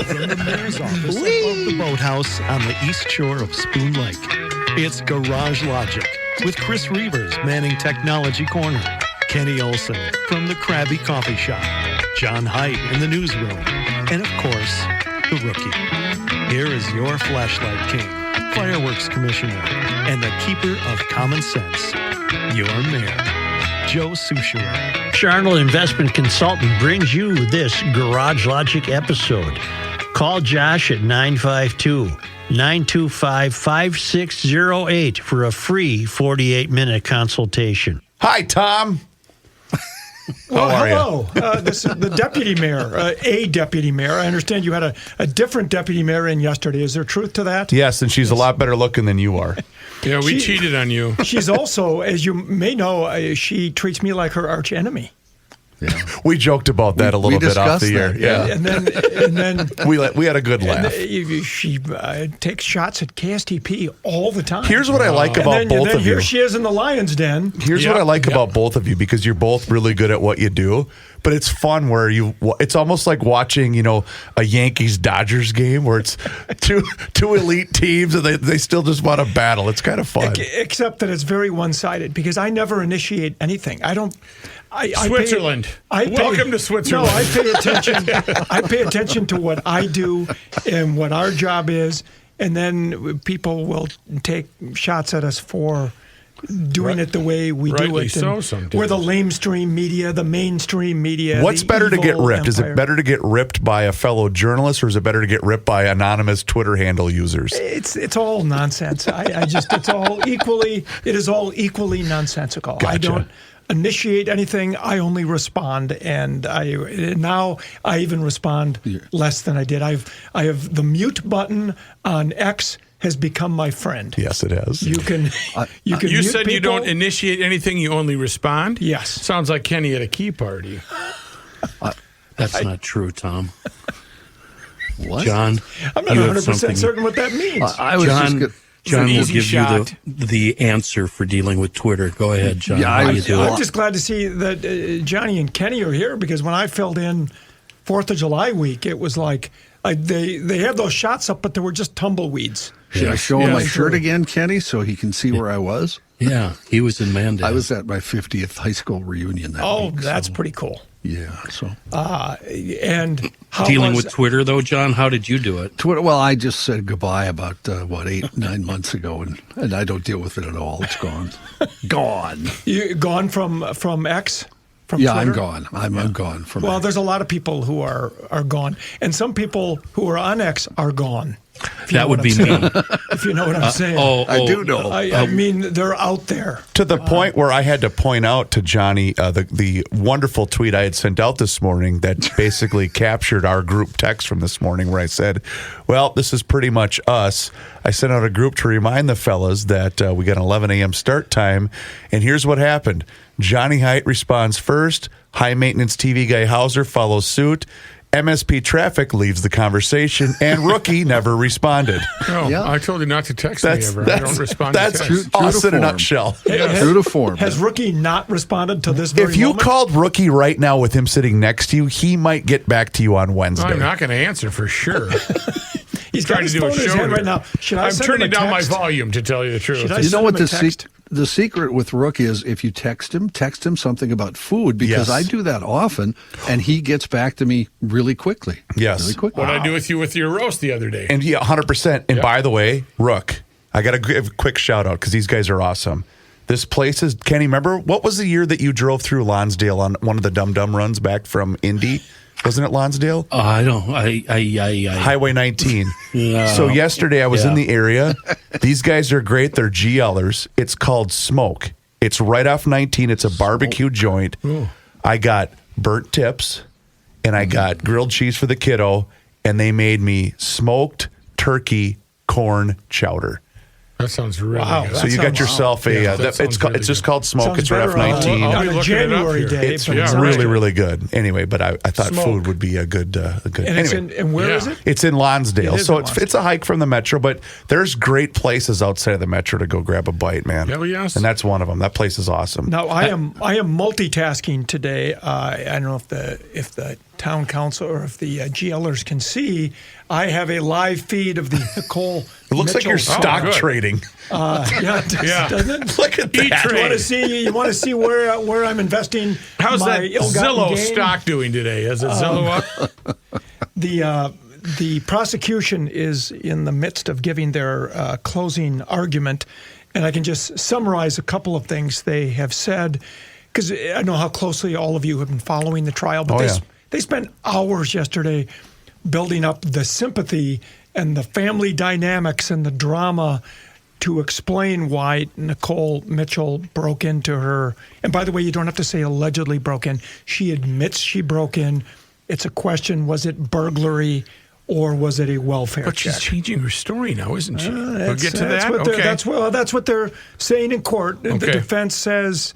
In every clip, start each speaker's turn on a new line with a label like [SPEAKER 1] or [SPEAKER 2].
[SPEAKER 1] From the mayor's office above the boathouse on the east shore of Spoon Lake, it's Garage Logic with Chris Reavers manning Technology Corner, Kenny Olson from the Krabby Coffee Shop, John Haidt in the newsroom, and of course, the Rookie. Here is your flashlight king, fireworks commissioner, and the keeper of common sense, your mayor, Joe Soucheray.
[SPEAKER 2] Charnel Investment Consultant brings you this Garage Logic episode. Call Josh at 952-925-5608 for a free 48-minute consultation.
[SPEAKER 3] Hi, Tom.
[SPEAKER 4] Well, hello. This is the deputy mayor, a deputy mayor. I understand you had a different deputy mayor in yesterday. Is there truth to that?
[SPEAKER 3] Yes, and she's a lot better looking than you are.
[SPEAKER 5] Yeah, we cheated on you.
[SPEAKER 4] She's also, as you may know, she treats me like her arch enemy.
[SPEAKER 3] Yeah. We joked about that a little bit off the air. Yeah,
[SPEAKER 4] and then
[SPEAKER 3] we had a good laugh.
[SPEAKER 4] She takes shots at KSTP all the time.
[SPEAKER 3] Here's what I like about both of you.
[SPEAKER 4] Here she is in the Lion's Den.
[SPEAKER 3] Here's what I like about both of you, because you're both really good at what you do. But it's fun where it's almost like watching, a Yankees-Dodgers game where it's two elite teams and they still just want to battle. It's kind of fun.
[SPEAKER 4] Except that it's very one-sided because I never initiate anything. I don't.
[SPEAKER 5] Switzerland. Welcome to Switzerland.
[SPEAKER 4] No, I pay attention. I pay attention to what I do and what our job is, and then people will take shots at us for doing it the way we do it. We're the lamestream media, the mainstream media.
[SPEAKER 3] What's better to get ripped? Empire. Is it better to get ripped by a fellow journalist, or is it better to get ripped by anonymous Twitter handle users?
[SPEAKER 4] It's all nonsense. It is all equally nonsensical.
[SPEAKER 3] Gotcha.
[SPEAKER 4] I don't initiate anything. I only respond, and now I even respond less than I did. I have the mute button on X has become my friend.
[SPEAKER 3] Yes, it has.
[SPEAKER 4] You can
[SPEAKER 5] you
[SPEAKER 4] mute
[SPEAKER 5] said
[SPEAKER 4] people.
[SPEAKER 5] You don't initiate anything, you only respond?
[SPEAKER 4] Yes.
[SPEAKER 5] Sounds like Kenny at a key party.
[SPEAKER 6] That's not true, Tom.
[SPEAKER 3] What?
[SPEAKER 6] John,
[SPEAKER 4] I'm not 100% certain what that means.
[SPEAKER 6] John will give you the answer for dealing with Twitter. Go ahead, John.
[SPEAKER 4] Yeah,
[SPEAKER 6] How you do
[SPEAKER 4] I'm
[SPEAKER 6] it?
[SPEAKER 4] just glad to see that Johnny and Kenny are here, because when I filled in 4th of July week, it was like they had those shots up, but there were just tumbleweeds.
[SPEAKER 7] Should I show him my shirt again, Kenny, so he can see where I was?
[SPEAKER 6] Yeah, he was in Mandan.
[SPEAKER 7] I was at my 50th high school reunion that week.
[SPEAKER 4] That's pretty cool.
[SPEAKER 7] Yeah, so.
[SPEAKER 4] And how
[SPEAKER 6] dealing with Twitter, though, John, how did you do it?
[SPEAKER 7] Twitter, well, I just said goodbye about, 8-9 months ago, and I don't deal with it at all. It's gone. Gone.
[SPEAKER 4] You gone from X? From
[SPEAKER 7] Twitter?
[SPEAKER 4] I'm
[SPEAKER 7] gone. I'm gone from
[SPEAKER 4] Well,
[SPEAKER 7] X.
[SPEAKER 4] there's a lot of people who are gone, and some people who are on X are gone.
[SPEAKER 6] That would be me.
[SPEAKER 4] If you know what I'm saying.
[SPEAKER 7] I do know.
[SPEAKER 4] I mean, they're out there.
[SPEAKER 3] To the point where I had to point out to Johnny the wonderful tweet I had sent out this morning that basically captured our group text from this morning, where I said, well, this is pretty much us. I sent out a group to remind the fellas that we got an 11 a.m. start time, and here's what happened. Johnny Haidt responds first. High maintenance TV guy Hauser follows suit. MSP Traffic leaves the conversation, and Rookie never responded.
[SPEAKER 5] No, yeah. I told you not to text me ever. I don't respond to text.
[SPEAKER 3] That's us in a nutshell.
[SPEAKER 7] True to form.
[SPEAKER 4] Has Rookie not responded to this very
[SPEAKER 3] moment? If you
[SPEAKER 4] moment?
[SPEAKER 3] called Rookie right now with him sitting next to you, he might get back to you on Wednesday.
[SPEAKER 5] I'm not going to answer for sure.
[SPEAKER 4] He's trying to do a show right now.
[SPEAKER 5] I'm turning down my volume, to tell you the truth.
[SPEAKER 7] You know what the secret with Rook is? If you text him something about food, because I do that often, and he gets back to me really quickly.
[SPEAKER 3] Yes.
[SPEAKER 7] Really quickly.
[SPEAKER 5] What I do with you with your roast the other day.
[SPEAKER 3] And 100%. And by the way, Rook, I got to give a quick shout out because these guys are awesome. This place is, Kenny, remember, what was the year that you drove through Lonsdale on one of the Dum Dum runs back from Indy? Wasn't it Lonsdale?
[SPEAKER 6] I don't.
[SPEAKER 3] Highway 19. So yesterday I was in the area. These guys are great. They're GLers. It's called Smoke. It's right off 19. It's a barbecue joint. Ooh. I got burnt tips, and I got grilled cheese for the kiddo, and they made me smoked turkey corn chowder.
[SPEAKER 5] That sounds really good.
[SPEAKER 3] So you got yourself it's just called Smoke. It's right off 19.
[SPEAKER 4] On a January day.
[SPEAKER 3] It's really, really good. Anyway, but I thought food would be a good.
[SPEAKER 4] And where is it?
[SPEAKER 3] It's in Lonsdale. So it's a hike from the metro, but there's great places outside of the metro to go grab a bite, man.
[SPEAKER 5] Hell yes.
[SPEAKER 3] And that's one of them. That place is awesome.
[SPEAKER 4] Now I am multitasking today. I don't know if the town council or if the GLers can see, I have a live feed of the Nicole
[SPEAKER 3] It looks like
[SPEAKER 4] Mitchell.
[SPEAKER 3] you're stock trading.
[SPEAKER 4] Yeah, doesn't it?
[SPEAKER 3] Look at that.
[SPEAKER 4] You want to see where I'm investing.
[SPEAKER 5] How's
[SPEAKER 4] my
[SPEAKER 5] that
[SPEAKER 4] ill-gotten
[SPEAKER 5] Zillow
[SPEAKER 4] gain?
[SPEAKER 5] stock doing today? Is it Zillow up?
[SPEAKER 4] The prosecution is in the midst of giving their closing argument, and I can just summarize a couple of things they have said, because I know how closely all of you have been following the trial, but they spent hours yesterday building up the sympathy and the family dynamics and the drama to explain why Nicole Mitchell broke into her. And by the way, you don't have to say allegedly broke in. She admits she broke in. It's a question, was it burglary or was it a welfare
[SPEAKER 5] But
[SPEAKER 4] check?
[SPEAKER 5] she's changing her story now, isn't she? We'll
[SPEAKER 4] That's-
[SPEAKER 5] get to
[SPEAKER 4] that's
[SPEAKER 5] that.
[SPEAKER 4] what they're-
[SPEAKER 5] Okay.
[SPEAKER 4] That's what they're saying in court. The
[SPEAKER 5] Okay.
[SPEAKER 4] defense says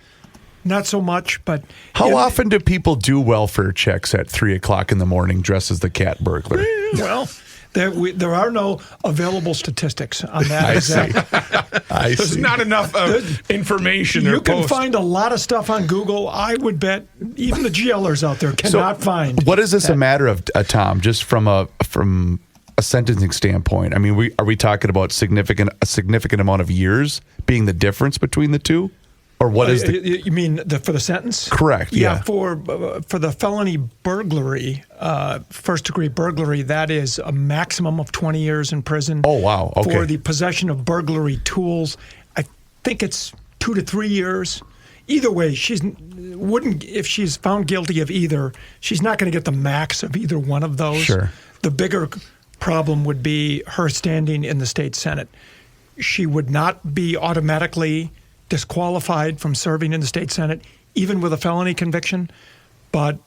[SPEAKER 4] not so much, but
[SPEAKER 3] How often do people do welfare checks at 3 o'clock in the morning dressed as the cat burglar?
[SPEAKER 4] well, there are no available statistics on that.
[SPEAKER 3] I see.
[SPEAKER 5] There's not enough information.
[SPEAKER 4] You
[SPEAKER 5] or
[SPEAKER 4] can
[SPEAKER 5] posts.
[SPEAKER 4] find a lot of stuff on Google. I would bet even the GLers out there cannot find.
[SPEAKER 3] What is this a matter of, Tom? Just from a sentencing standpoint, I mean, are we talking about a significant amount of years being the difference between the two, or what is the?
[SPEAKER 4] You mean for the sentence?
[SPEAKER 3] Correct. Yeah.
[SPEAKER 4] For the felony burglary, first degree burglary, that is a maximum of 20 years in prison.
[SPEAKER 3] Oh wow. Okay.
[SPEAKER 4] For the possession of burglary tools, I think it's 2 to 3 years. Either way, if she's found guilty of either, she's not going to get the max of either one of those.
[SPEAKER 3] Sure.
[SPEAKER 4] The bigger problem would be her standing in the state Senate. She would not be automatically disqualified from serving in the state Senate, even with a felony conviction, but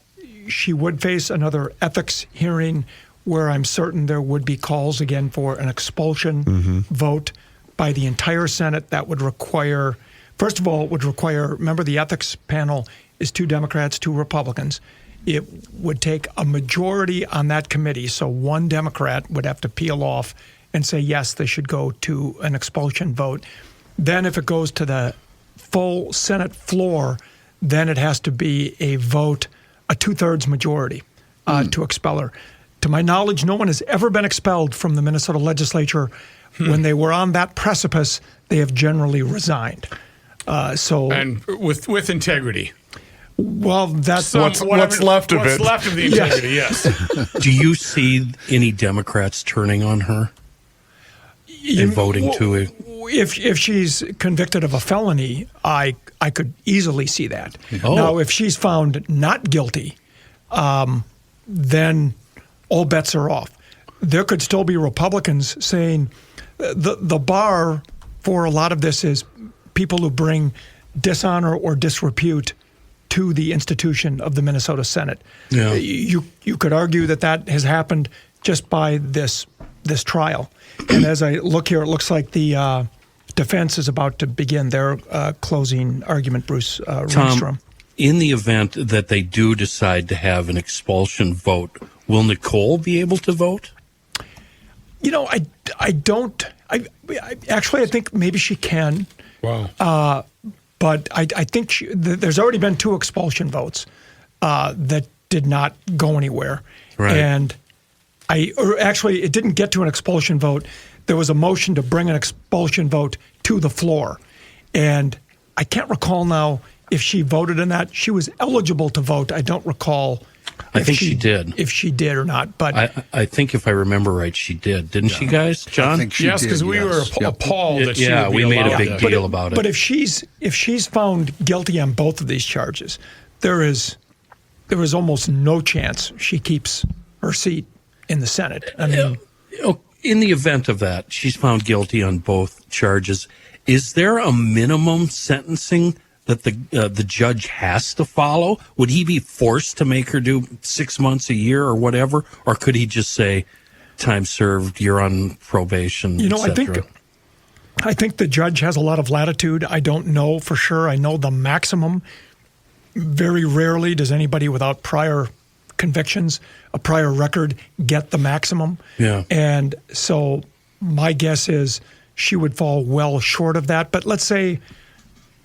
[SPEAKER 4] she would face another ethics hearing where I'm certain there would be calls again for an expulsion vote by the entire Senate. That would require, first of all, remember the ethics panel is 2 Democrats, 2 Republicans. It would take a majority on that committee, so 1 Democrat would have to peel off and say, yes, they should go to an expulsion vote. Then if it goes to the full Senate floor, then it has to be a vote, a 2/3 majority to expel her. To my knowledge, no one has ever been expelled from the Minnesota legislature. When they were on that precipice, they have generally resigned.
[SPEAKER 5] And with integrity.
[SPEAKER 4] Well, that's
[SPEAKER 3] what's left of it.
[SPEAKER 5] What's left of the integrity, yes.
[SPEAKER 6] Do you see any Democrats turning on her and voting to it?
[SPEAKER 4] If she's convicted of a felony, I could easily see that.
[SPEAKER 6] Oh.
[SPEAKER 4] Now, if she's found not guilty, then all bets are off. There could still be Republicans saying the bar for a lot of this is people who bring dishonor or disrepute to the institution of the Minnesota Senate.
[SPEAKER 6] Yeah.
[SPEAKER 4] You could argue that has happened just by this trial. And as I look here, it looks like the defense is about to begin their closing argument, Bruce Ringstrom.
[SPEAKER 6] Tom, in the event that they do decide to have an expulsion vote, will Nicole be able to vote?
[SPEAKER 4] You know, I don't. I think maybe she can.
[SPEAKER 5] Wow.
[SPEAKER 4] But I think there's already been 2 expulsion votes that did not go anywhere.
[SPEAKER 6] Right.
[SPEAKER 4] And it didn't get to an expulsion vote. There was a motion to bring an expulsion vote to the floor. And I can't recall now if she voted in that. She was eligible to vote. I don't recall.
[SPEAKER 6] I think she did.
[SPEAKER 4] If she did or not. But
[SPEAKER 6] I think if I remember right, she did. Didn't she, guys? John?
[SPEAKER 7] I think she
[SPEAKER 5] Yes,
[SPEAKER 7] did,
[SPEAKER 5] because we were appalled that she would be
[SPEAKER 6] we made a
[SPEAKER 5] allowed
[SPEAKER 6] big
[SPEAKER 5] to.
[SPEAKER 6] deal about it.
[SPEAKER 4] But if she's found guilty on both of these charges, there is almost no chance she keeps her seat in the Senate. I mean,
[SPEAKER 6] in the event of that, she's found guilty on both charges. Is there a minimum sentencing that the judge has to follow? Would he be forced to make her do 6 months, a year, or whatever, or could he just say, "Time served, you're on probation"?
[SPEAKER 4] you know,
[SPEAKER 6] et cetera?
[SPEAKER 4] I think the judge has a lot of latitude. I don't know for sure. I know the maximum. Very rarely does anybody without prior convictions, a prior record, get the maximum.
[SPEAKER 6] Yeah.
[SPEAKER 4] And so my guess is she would fall well short of that. But let's say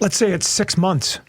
[SPEAKER 4] it's 6 months.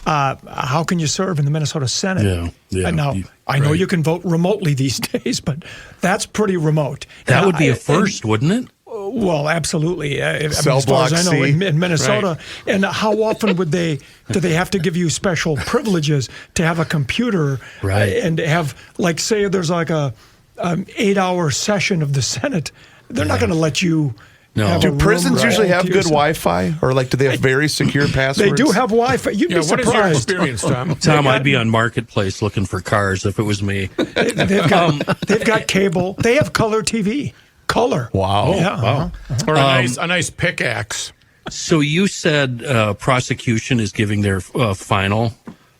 [SPEAKER 4] How can you serve in the Minnesota Senate?
[SPEAKER 6] Yeah.
[SPEAKER 4] Now, I know you can vote remotely these days, but that's pretty remote.
[SPEAKER 6] That would be a first, wouldn't it?
[SPEAKER 4] Well, absolutely.
[SPEAKER 3] Cell
[SPEAKER 4] as far
[SPEAKER 3] block
[SPEAKER 4] as I know,
[SPEAKER 3] C.
[SPEAKER 4] in Minnesota. Right. And how often do they have to give you special privileges to have a computer and have, like, say there's like a 8-hour session of the Senate? They're not going to let you.
[SPEAKER 6] No.
[SPEAKER 3] Do prisons usually have good Wi-Fi, or like do they have very secure passwords?
[SPEAKER 4] They do have Wi-Fi. You'd be surprised.
[SPEAKER 5] What is your experience, Tom?
[SPEAKER 6] Tom, I'd be on Marketplace looking for cars if it was me.
[SPEAKER 4] They've got cable. They have color TV. Color.
[SPEAKER 3] Wow.
[SPEAKER 4] Yeah.
[SPEAKER 5] Wow. Or a nice pickaxe.
[SPEAKER 6] So you said prosecution is giving their final.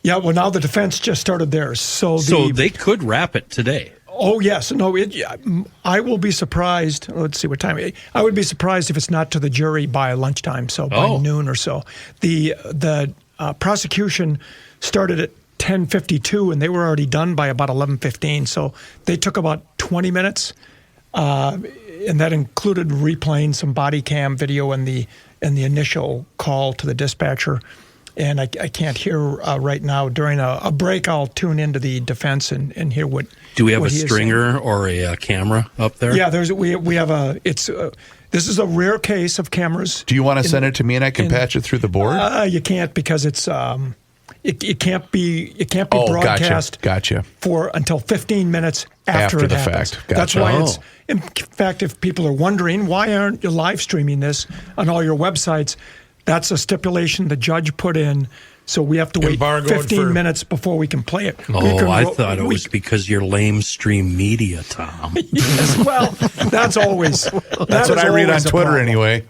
[SPEAKER 4] Yeah. Well, now the defense just started theirs, so
[SPEAKER 6] they could wrap it today.
[SPEAKER 4] Oh, yes. No, I will be surprised. Let's see what time. I would be surprised if it's not to the jury by lunchtime, so by noon or so. The prosecution started at 10:52, and they were already done by about 11:15, so they took about 20 minutes, and that included replaying some body cam video and the initial call to the dispatcher. And I can't hear right now. During a break, I'll tune into the defense and hear what.
[SPEAKER 6] Do we have a stringer or a camera up there?
[SPEAKER 4] Yeah, we have a. This is a rare case of cameras.
[SPEAKER 3] Do you want to send it to me and I can patch it through the board?
[SPEAKER 4] You can't because it's it can't be broadcast.
[SPEAKER 3] Gotcha.
[SPEAKER 4] For until 15 minutes after
[SPEAKER 3] the
[SPEAKER 4] happens.
[SPEAKER 3] fact. Gotcha.
[SPEAKER 4] That's why it's. In fact, if people are wondering why aren't you live streaming this on all your websites. That's a stipulation the judge put in, so we have to wait 15 minutes before we can play it.
[SPEAKER 6] I thought it was because you're lame stream media, Tom.
[SPEAKER 4] Yes, well, that's always
[SPEAKER 3] that's what I read on Twitter anyway.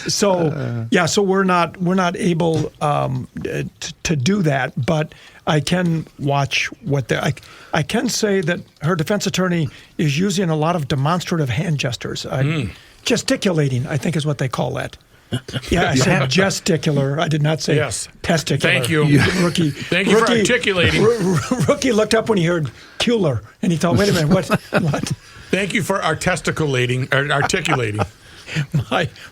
[SPEAKER 4] So we're not able to do that, but I can watch what I can say that her defense attorney is using a lot of demonstrative hand gestures, gesticulating. I think is what they call that. Yeah, I said gesticular. I did not say testicular.
[SPEAKER 5] Thank you.
[SPEAKER 4] Rookie.
[SPEAKER 5] Thank you for articulating.
[SPEAKER 4] Rookie looked up when he heard "cular," and he thought, wait a minute, what?
[SPEAKER 5] Thank you for articulating.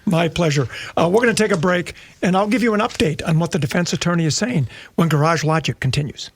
[SPEAKER 4] My pleasure. We're going to take a break, and I'll give you an update on what the defense attorney is saying when Garage Logic continues.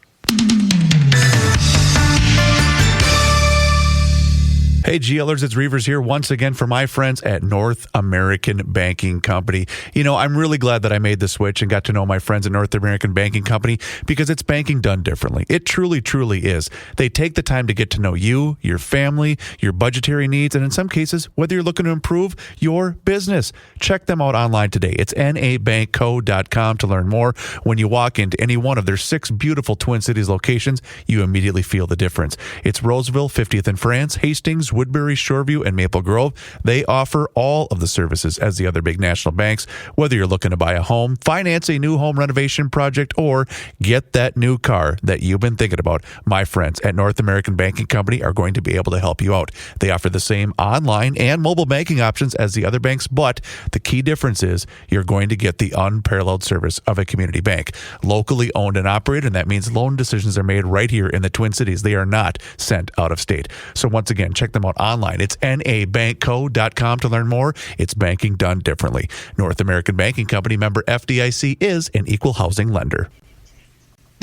[SPEAKER 3] Hey, GLers, it's Reavers here once again for my friends at North American Banking Company. You know, I'm really glad that I made the switch and got to know my friends at North American Banking Company because it's banking done differently. It truly, truly is. They take the time to get to know you, your family, your budgetary needs, and in some cases, whether you're looking to improve your business. Check them out online today. It's nabankco.com to learn more. When you walk into any one of their 6 beautiful Twin Cities locations, you immediately feel the difference. It's Roseville, 50th and France, Hastings, Woodbury, Shoreview, and Maple Grove. They offer all of the services as the other big national banks. Whether you're looking to buy a home, finance a new home renovation project, or get that new car that you've been thinking about, my friends at North American Banking Company are going to be able to help you out. They offer the same online and mobile banking options as the other banks, but the key difference is you're going to get the unparalleled service of a community bank. Locally owned and operated, and that means loan decisions are made right here in the Twin Cities. They are not sent out of state. So once again, check them out online. It's nabankco.com to learn more. It's banking done differently. North American Banking Company, member FDIC, is an equal housing lender.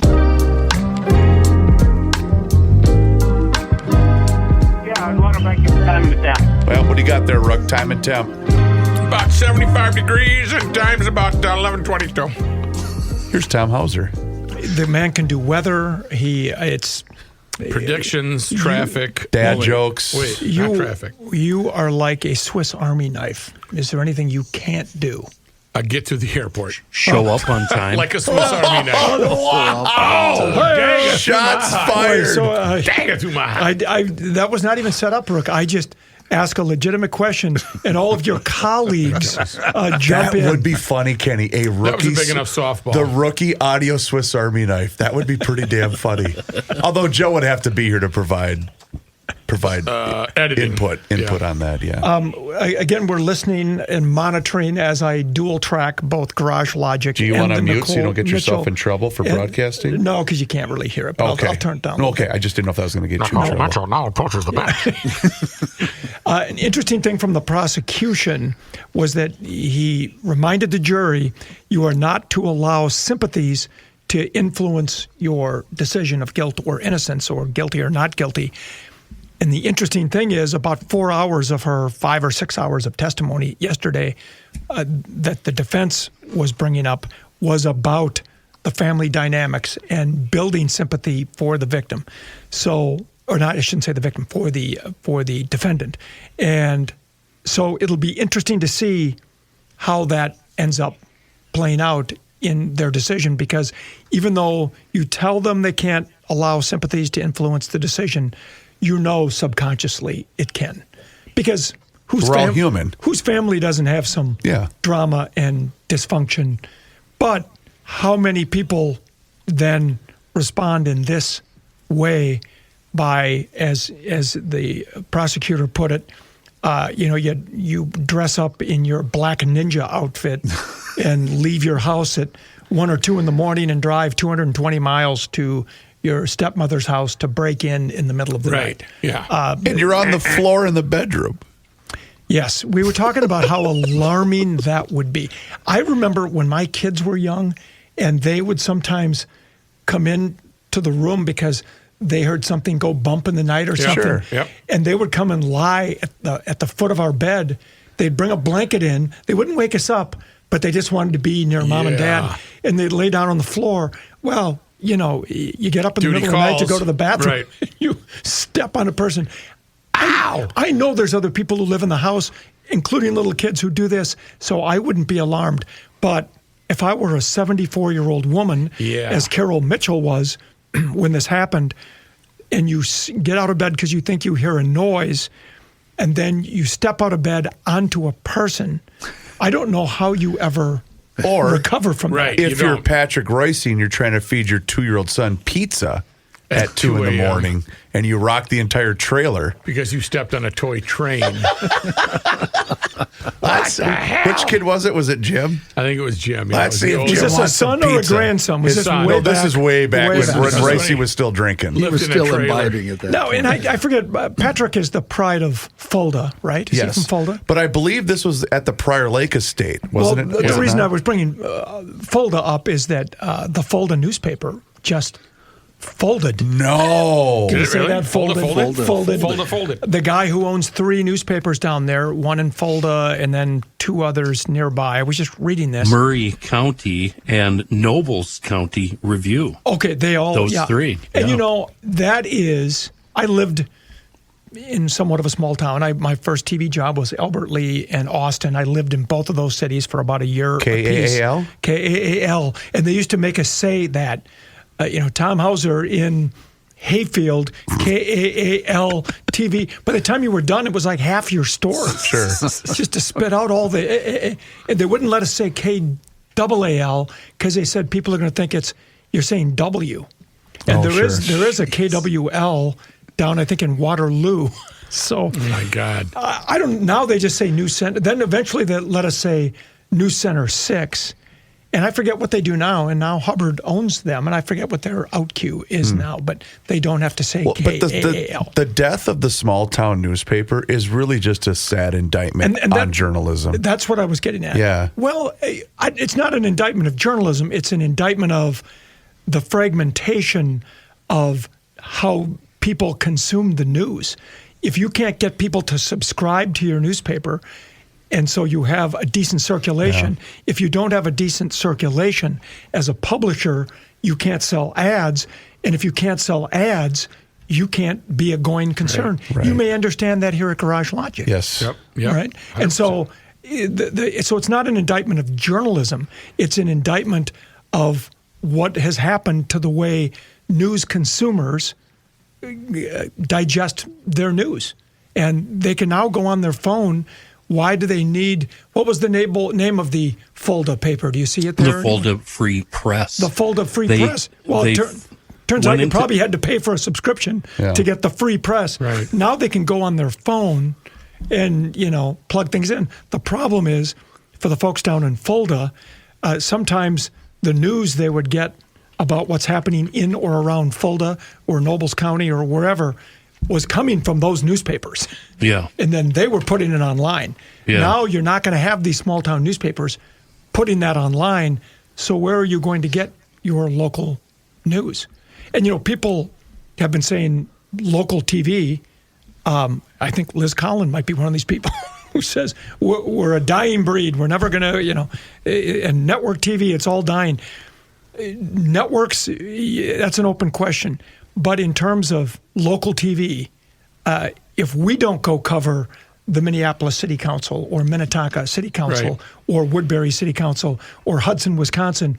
[SPEAKER 8] Yeah, I want to make it time and temp.
[SPEAKER 3] Well, what do you got there, Rook? Time and temp.
[SPEAKER 5] About 75 degrees and time's about 11:22.
[SPEAKER 3] Here's Tom Hauser.
[SPEAKER 4] The man can do weather. It's
[SPEAKER 5] predictions, traffic,
[SPEAKER 3] dad jokes.
[SPEAKER 5] Wait, not traffic.
[SPEAKER 4] You are like a Swiss Army knife. Is there anything you can't do?
[SPEAKER 5] Get to the airport.
[SPEAKER 6] Show up on time.
[SPEAKER 5] Like a Swiss Army knife.
[SPEAKER 3] Dang it. Shots fired.
[SPEAKER 5] Dang it to my eye.
[SPEAKER 4] That was not even set up, Brooke. I just ask a legitimate question, and all of your colleagues jump in.
[SPEAKER 3] That would be funny, Kenny.
[SPEAKER 5] That was a big enough softball.
[SPEAKER 3] The rookie audio Swiss Army knife. That would be pretty damn funny. Although Joe would have to be here to provide input on that. Yeah.
[SPEAKER 4] Again, we're listening and monitoring as I dual track both Garage Logic.
[SPEAKER 3] Do you
[SPEAKER 4] and
[SPEAKER 3] want to mute
[SPEAKER 4] Nicole
[SPEAKER 3] so you don't get yourself
[SPEAKER 4] Mitchell.
[SPEAKER 3] In trouble for broadcasting?
[SPEAKER 4] No, because you can't really hear it. But
[SPEAKER 3] okay.
[SPEAKER 4] I'll turn it down.
[SPEAKER 3] Okay, I just didn't know if that was going to get you in trouble.
[SPEAKER 5] Mitchell now approaches the bench.
[SPEAKER 4] An interesting thing from the prosecution was that he reminded the jury, you are not to allow sympathies to influence your decision of guilt or innocence or guilty or not guilty. And the interesting thing is about 4 hours of her 5 or 6 hours of testimony yesterday that the defense was bringing up was about the family dynamics and building sympathy for the victim. So, or not, I shouldn't say the victim, for the defendant. And so it'll be interesting to see how that ends up playing out in their decision, because even though you tell them they can't allow sympathies to influence the decision, you know subconsciously it can. Because
[SPEAKER 3] we're all human.
[SPEAKER 4] Whose family doesn't have some drama and dysfunction? But how many people then respond in this way by, as the prosecutor put it, you dress up in your black ninja outfit and leave your house at 1 or 2 in the morning and drive 220 miles to your stepmother's house to break in the middle of the night.
[SPEAKER 5] Yeah.
[SPEAKER 3] And you're on the floor in the bedroom.
[SPEAKER 4] Yes. We were talking about how alarming that would be. I remember when my kids were young and they would sometimes come in to the room because they heard something go bump in the night or something.
[SPEAKER 5] Sure. Yep.
[SPEAKER 4] And they would come and lie at the foot of our bed. They'd bring a blanket in. They wouldn't wake us up, but they just wanted to be near mom and dad. And they'd lay down on the floor. Well, you get up in the middle of the night to go to the bathroom.
[SPEAKER 5] Right.
[SPEAKER 4] You step on a person. Ow! I know there's other people who live in the house, including little kids, who do this, so I wouldn't be alarmed. But if I were a 74-year-old woman, as Carol Mitchell was when this happened, and you get out of bed because you think you hear a noise, and then you step out of bed onto a person, I don't know how you ever recover from that.
[SPEAKER 3] If you're Patrick Royce and you're trying to feed your 2-year-old son pizza at 2 in the morning and you rock the entire trailer.
[SPEAKER 5] Because you stepped on a toy train.
[SPEAKER 3] Which kid was it? Was it Jim?
[SPEAKER 5] I think it was Jim.
[SPEAKER 3] Let's see if
[SPEAKER 4] Was
[SPEAKER 3] Jim
[SPEAKER 4] this a
[SPEAKER 3] wants
[SPEAKER 4] son
[SPEAKER 3] some
[SPEAKER 4] or a
[SPEAKER 3] pizza.
[SPEAKER 4] grandson? Was
[SPEAKER 3] His
[SPEAKER 4] this
[SPEAKER 3] son.
[SPEAKER 4] way
[SPEAKER 3] No,
[SPEAKER 4] back?
[SPEAKER 3] this is way back when Royce was still drinking.
[SPEAKER 7] He was
[SPEAKER 5] Lived in a
[SPEAKER 7] still
[SPEAKER 5] trailer.
[SPEAKER 7] imbibing at that
[SPEAKER 4] No,
[SPEAKER 7] point.
[SPEAKER 4] and I forget, Patrick is the pride of Fulda, right? Is he from Fulda?
[SPEAKER 3] But I believe this was at the Prior Lake estate, wasn't it?
[SPEAKER 4] The reason I was bringing Fulda up is that the Fulda newspaper just folded.
[SPEAKER 3] No.
[SPEAKER 4] Did you say
[SPEAKER 5] really?
[SPEAKER 4] that? Folded.
[SPEAKER 5] Folded.
[SPEAKER 4] The guy who owns 3 newspapers down there, one in Fulda and then 2 others nearby. I was just reading this.
[SPEAKER 6] Murray County and Nobles County Review.
[SPEAKER 4] Okay, they all.
[SPEAKER 6] Those 3.
[SPEAKER 4] And that is, I lived in somewhat of a small town. My first TV job was Albert Lee and Austin. I lived in both of those cities for about a year apiece.
[SPEAKER 3] KAAL?
[SPEAKER 4] KAAL. And they used to make us say that. Tom Hauser in Hayfield, KAAL TV. By the time you were done, it was like half your story.
[SPEAKER 3] Sure.
[SPEAKER 4] Just to spit out all the... And they wouldn't let us say KAAL because they said people are going to think you're saying W. And there is a KWL down, I think, in Waterloo. So...
[SPEAKER 5] Oh, my God.
[SPEAKER 4] I don't... Now they just say News Center. Then eventually they let us say News Center 6. And I forget what they do now, and now Hubbard owns them, and I forget what their out cue is now, but they don't have to say KAAL.
[SPEAKER 3] But the death of the small town newspaper is really just a sad indictment on journalism.
[SPEAKER 4] That's what I was getting at.
[SPEAKER 3] Yeah.
[SPEAKER 4] Well, it's not an indictment of journalism. It's an indictment of the fragmentation of how people consume the news. If you can't get people to subscribe to your newspaper, and so you have a decent circulation. Yeah. If you don't have a decent circulation as a publisher, you can't sell ads. And if you can't sell ads, you can't be a going concern. Right. You may understand that here at Garage Logic.
[SPEAKER 3] Yes.
[SPEAKER 5] Yep.
[SPEAKER 4] Right? 100%. And so, so it's not an indictment of journalism. It's an indictment of what has happened to the way news consumers digest their news. And they can now go on their phone. Why do they need, what was the name of the Fulda paper? Do you see it there?
[SPEAKER 6] The Fulda Free Press.
[SPEAKER 4] The Fulda Free Press. Well, it turns out you probably had to pay for a subscription to get the free press.
[SPEAKER 5] Right.
[SPEAKER 4] Now they can go on their phone and, plug things in. The problem is, for the folks down in Fulda, sometimes the news they would get about what's happening in or around Fulda or Nobles County or wherever was coming from those newspapers.
[SPEAKER 6] Yeah.
[SPEAKER 4] And then they were putting it online.
[SPEAKER 6] Yeah.
[SPEAKER 4] Now you're not going to have these small town newspapers putting that online. So where are you going to get your local news. And, people have been saying local TV. I think Liz Collin might be one of these people who says we're a dying breed. We're never going to, and network TV, it's all dying. Networks, that's an open question. But in terms of local TV, if we don't go cover the Minneapolis City Council or Minnetonka City Council or Woodbury City Council or Hudson, Wisconsin,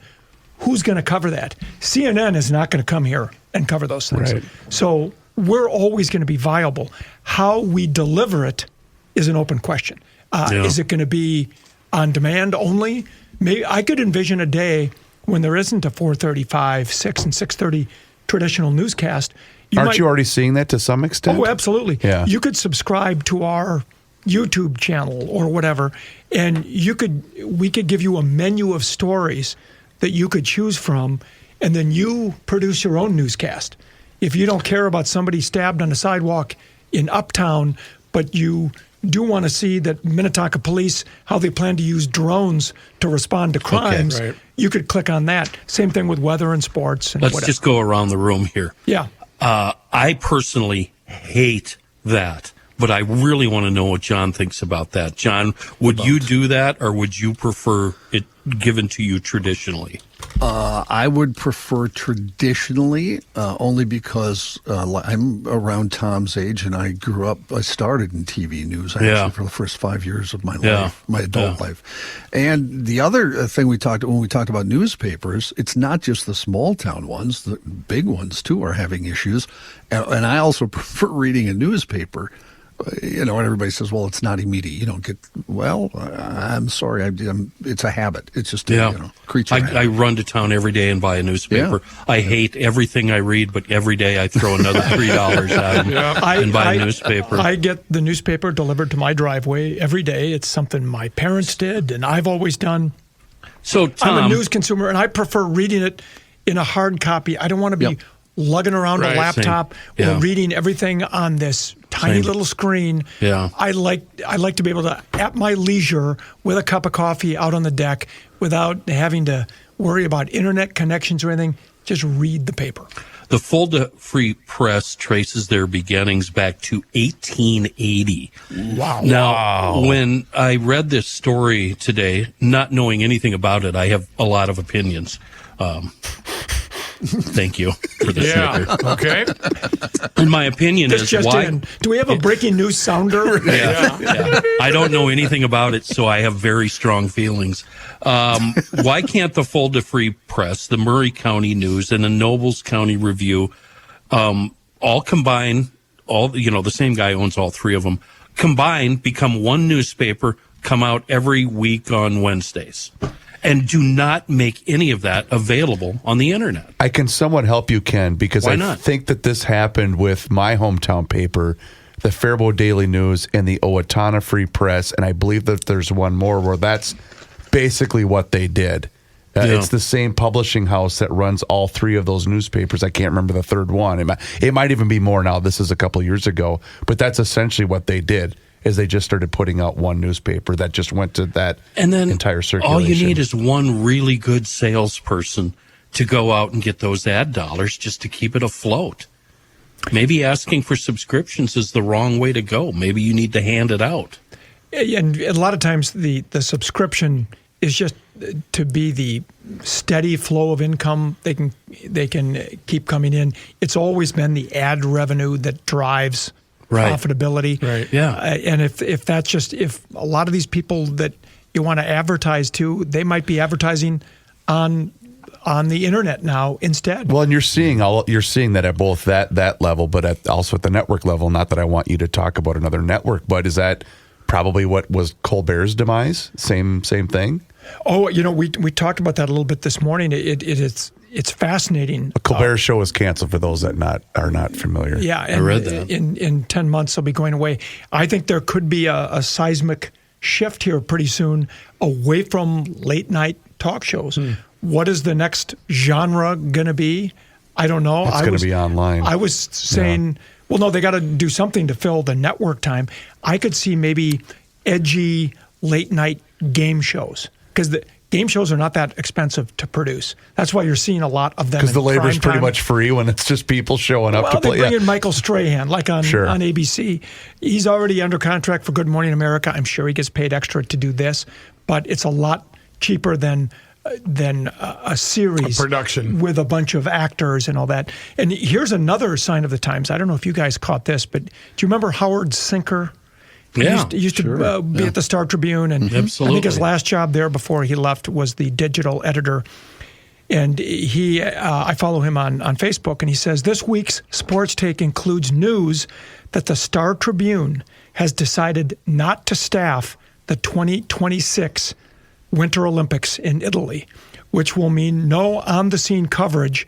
[SPEAKER 4] who's going to cover that? CNN is not going to come here and cover those things. Right. So we're always going to be viable. How we deliver it is an open question. Is it going to be on demand only? Maybe I could envision a day when there isn't a 4:35, 6, and 6:30 traditional newscast.
[SPEAKER 3] Aren't you already seeing that to some extent?
[SPEAKER 4] Oh, absolutely.
[SPEAKER 3] Yeah.
[SPEAKER 4] You could subscribe to our YouTube channel or whatever, and we could give you a menu of stories that you could choose from, and then you produce your own newscast. If you don't care about somebody stabbed on the sidewalk in Uptown, but you do want to see that Minnetonka police, how they plan to use drones to respond to crimes, you could click on that. Same thing with weather and sports. And
[SPEAKER 6] Let's just go around the room here.
[SPEAKER 4] Yeah.
[SPEAKER 6] I personally hate that, but I really want to know what John thinks about that. John, would you do that, or would you prefer it given to you traditionally?
[SPEAKER 7] I would prefer traditionally, only because I'm around Tom's age, and I started in TV news actually for the first 5 years of my life, my adult life. And the other thing when we talked about newspapers, it's not just the small town ones, the big ones too are having issues. And I also prefer reading a newspaper. And everybody says, well, it's not immediate. You don't get, I'm sorry. It's a habit. It's just a creature habit.
[SPEAKER 6] I run to town every day and buy a newspaper. Yeah. I hate everything I read, but every day I throw another $3 out and buy a newspaper.
[SPEAKER 4] I get the newspaper delivered to my driveway every day. It's something my parents did and I've always done.
[SPEAKER 6] So, Tom,
[SPEAKER 4] I'm a news consumer, and I prefer reading it in a hard copy. I don't want to be lugging around a laptop or reading everything on this tiny little screen.
[SPEAKER 6] Yeah.
[SPEAKER 4] I like to be able to, at my leisure, with a cup of coffee out on the deck, without having to worry about internet connections or anything, just read the paper.
[SPEAKER 6] The Fulda Free Press traces their beginnings back to 1880.
[SPEAKER 4] Wow.
[SPEAKER 6] Now, when I read this story today, not knowing anything about it, I have a lot of opinions. Thank you for the snicker.
[SPEAKER 5] Okay.
[SPEAKER 6] And my opinion is why.
[SPEAKER 4] Do we have a breaking news sounder?
[SPEAKER 6] Yeah. I don't know anything about it, so I have very strong feelings. Why can't the Fulda Free Press, the Murray County News, and the Nobles County Review all combine? The same guy owns all three of them. Combine, become one newspaper, come out every week on Wednesdays. And do not make any of that available on the internet.
[SPEAKER 3] I can somewhat help you, Ken, because I think that this happened with my hometown paper, the Faribault Daily News, and the Owatonna Free Press, and I believe that there's one more where that's basically what they did. It's the same publishing house that runs all three of those newspapers. I can't remember the third one. It might even be more now. This is a couple of years ago, but that's essentially what they did. Is they just started putting out one newspaper that just went to that entire circulation.
[SPEAKER 6] All you need is one really good salesperson to go out and get those ad dollars just to keep it afloat. Maybe asking for subscriptions is the wrong way to go. Maybe you need to hand it out.
[SPEAKER 4] And a lot of times the subscription is just to be the steady flow of income. They can keep coming in. It's always been the ad revenue that drives profitability.
[SPEAKER 5] Right.
[SPEAKER 6] Yeah.
[SPEAKER 4] And if a lot of these people that you want to advertise to, they might be advertising on the internet now instead.
[SPEAKER 3] Well, and you're seeing that at both that level, but also at the network level. Not that I want you to talk about another network, but is that probably what was Colbert's demise? Same thing.
[SPEAKER 4] Oh, we talked about that a little bit this morning. It's fascinating.
[SPEAKER 3] A Colbert show is canceled for those that are not familiar.
[SPEAKER 4] Yeah, and
[SPEAKER 6] I read that.
[SPEAKER 4] In 10 months they'll be going away. I think there could be a seismic shift here pretty soon away from late night talk shows. What is the next genre going to be? I don't know.
[SPEAKER 3] It's going to be online.
[SPEAKER 4] I was saying, well, no, they got to do something to fill the network time. I could see maybe edgy late night game shows because game shows are not that expensive to produce. That's why you're seeing a lot of them.
[SPEAKER 3] Because the labor's pretty much free when it's just people showing up to play.
[SPEAKER 4] Well, they bring in Michael Strahan, like on ABC. He's already under contract for Good Morning America. I'm sure he gets paid extra to do this, but it's a lot cheaper than a series,
[SPEAKER 5] a production
[SPEAKER 4] with a bunch of actors and all that. And here's another sign of the times. I don't know if you guys caught this, but do you remember Howard Sinker?
[SPEAKER 6] Yeah,
[SPEAKER 4] he used to be at the Star Tribune, and
[SPEAKER 6] Absolutely.
[SPEAKER 4] I think his last job there before he left was the digital editor. And I follow him on Facebook, and he says, this week's Sports Take includes news that the Star Tribune has decided not to staff the 2026 Winter Olympics in Italy, which will mean no on-the-scene coverage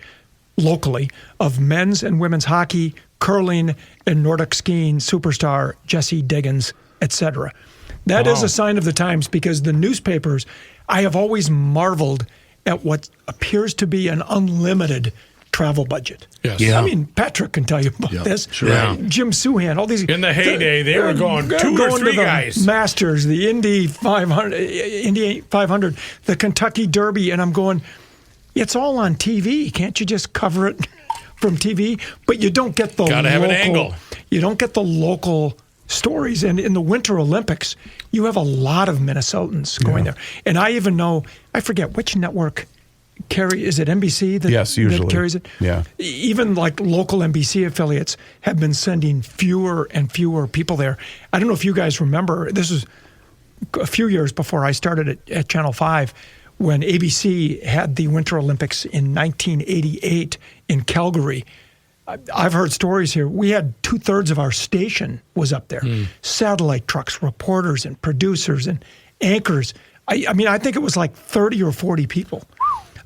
[SPEAKER 4] locally of men's and women's hockey, curling, and Nordic skiing superstar Jessie Diggins, etc. That is a sign of the times, because the newspapers, I have always marveled at what appears to be an unlimited travel budget.
[SPEAKER 5] Yes.
[SPEAKER 6] Yeah.
[SPEAKER 4] I mean, Patrick can tell you about this.
[SPEAKER 7] Sure.
[SPEAKER 6] Yeah.
[SPEAKER 4] Jim Souhan, all these.
[SPEAKER 5] In the heyday, they were going two or three
[SPEAKER 4] to the
[SPEAKER 5] guys.
[SPEAKER 4] Masters, the Indy 500, the Kentucky Derby, and I'm going, it's all on TV. Can't you just cover it from TV? But you don't get the
[SPEAKER 5] Gotta have an angle.
[SPEAKER 4] You don't get the local stories. And in the Winter Olympics, you have a lot of Minnesotans going there. And I even know, I forget which network is it NBC that,
[SPEAKER 3] yes, usually.
[SPEAKER 4] that carries it?
[SPEAKER 3] Yeah.
[SPEAKER 4] Even like local NBC affiliates have been sending fewer and fewer people there. I don't know if you guys remember, this was a few years before I started at Channel 5, when ABC had the Winter Olympics in 1988 in Calgary. I've heard stories here. We had 2/3 of our station was up there. Satellite trucks, reporters and producers and anchors. I mean, I think it was like 30 or 40 people.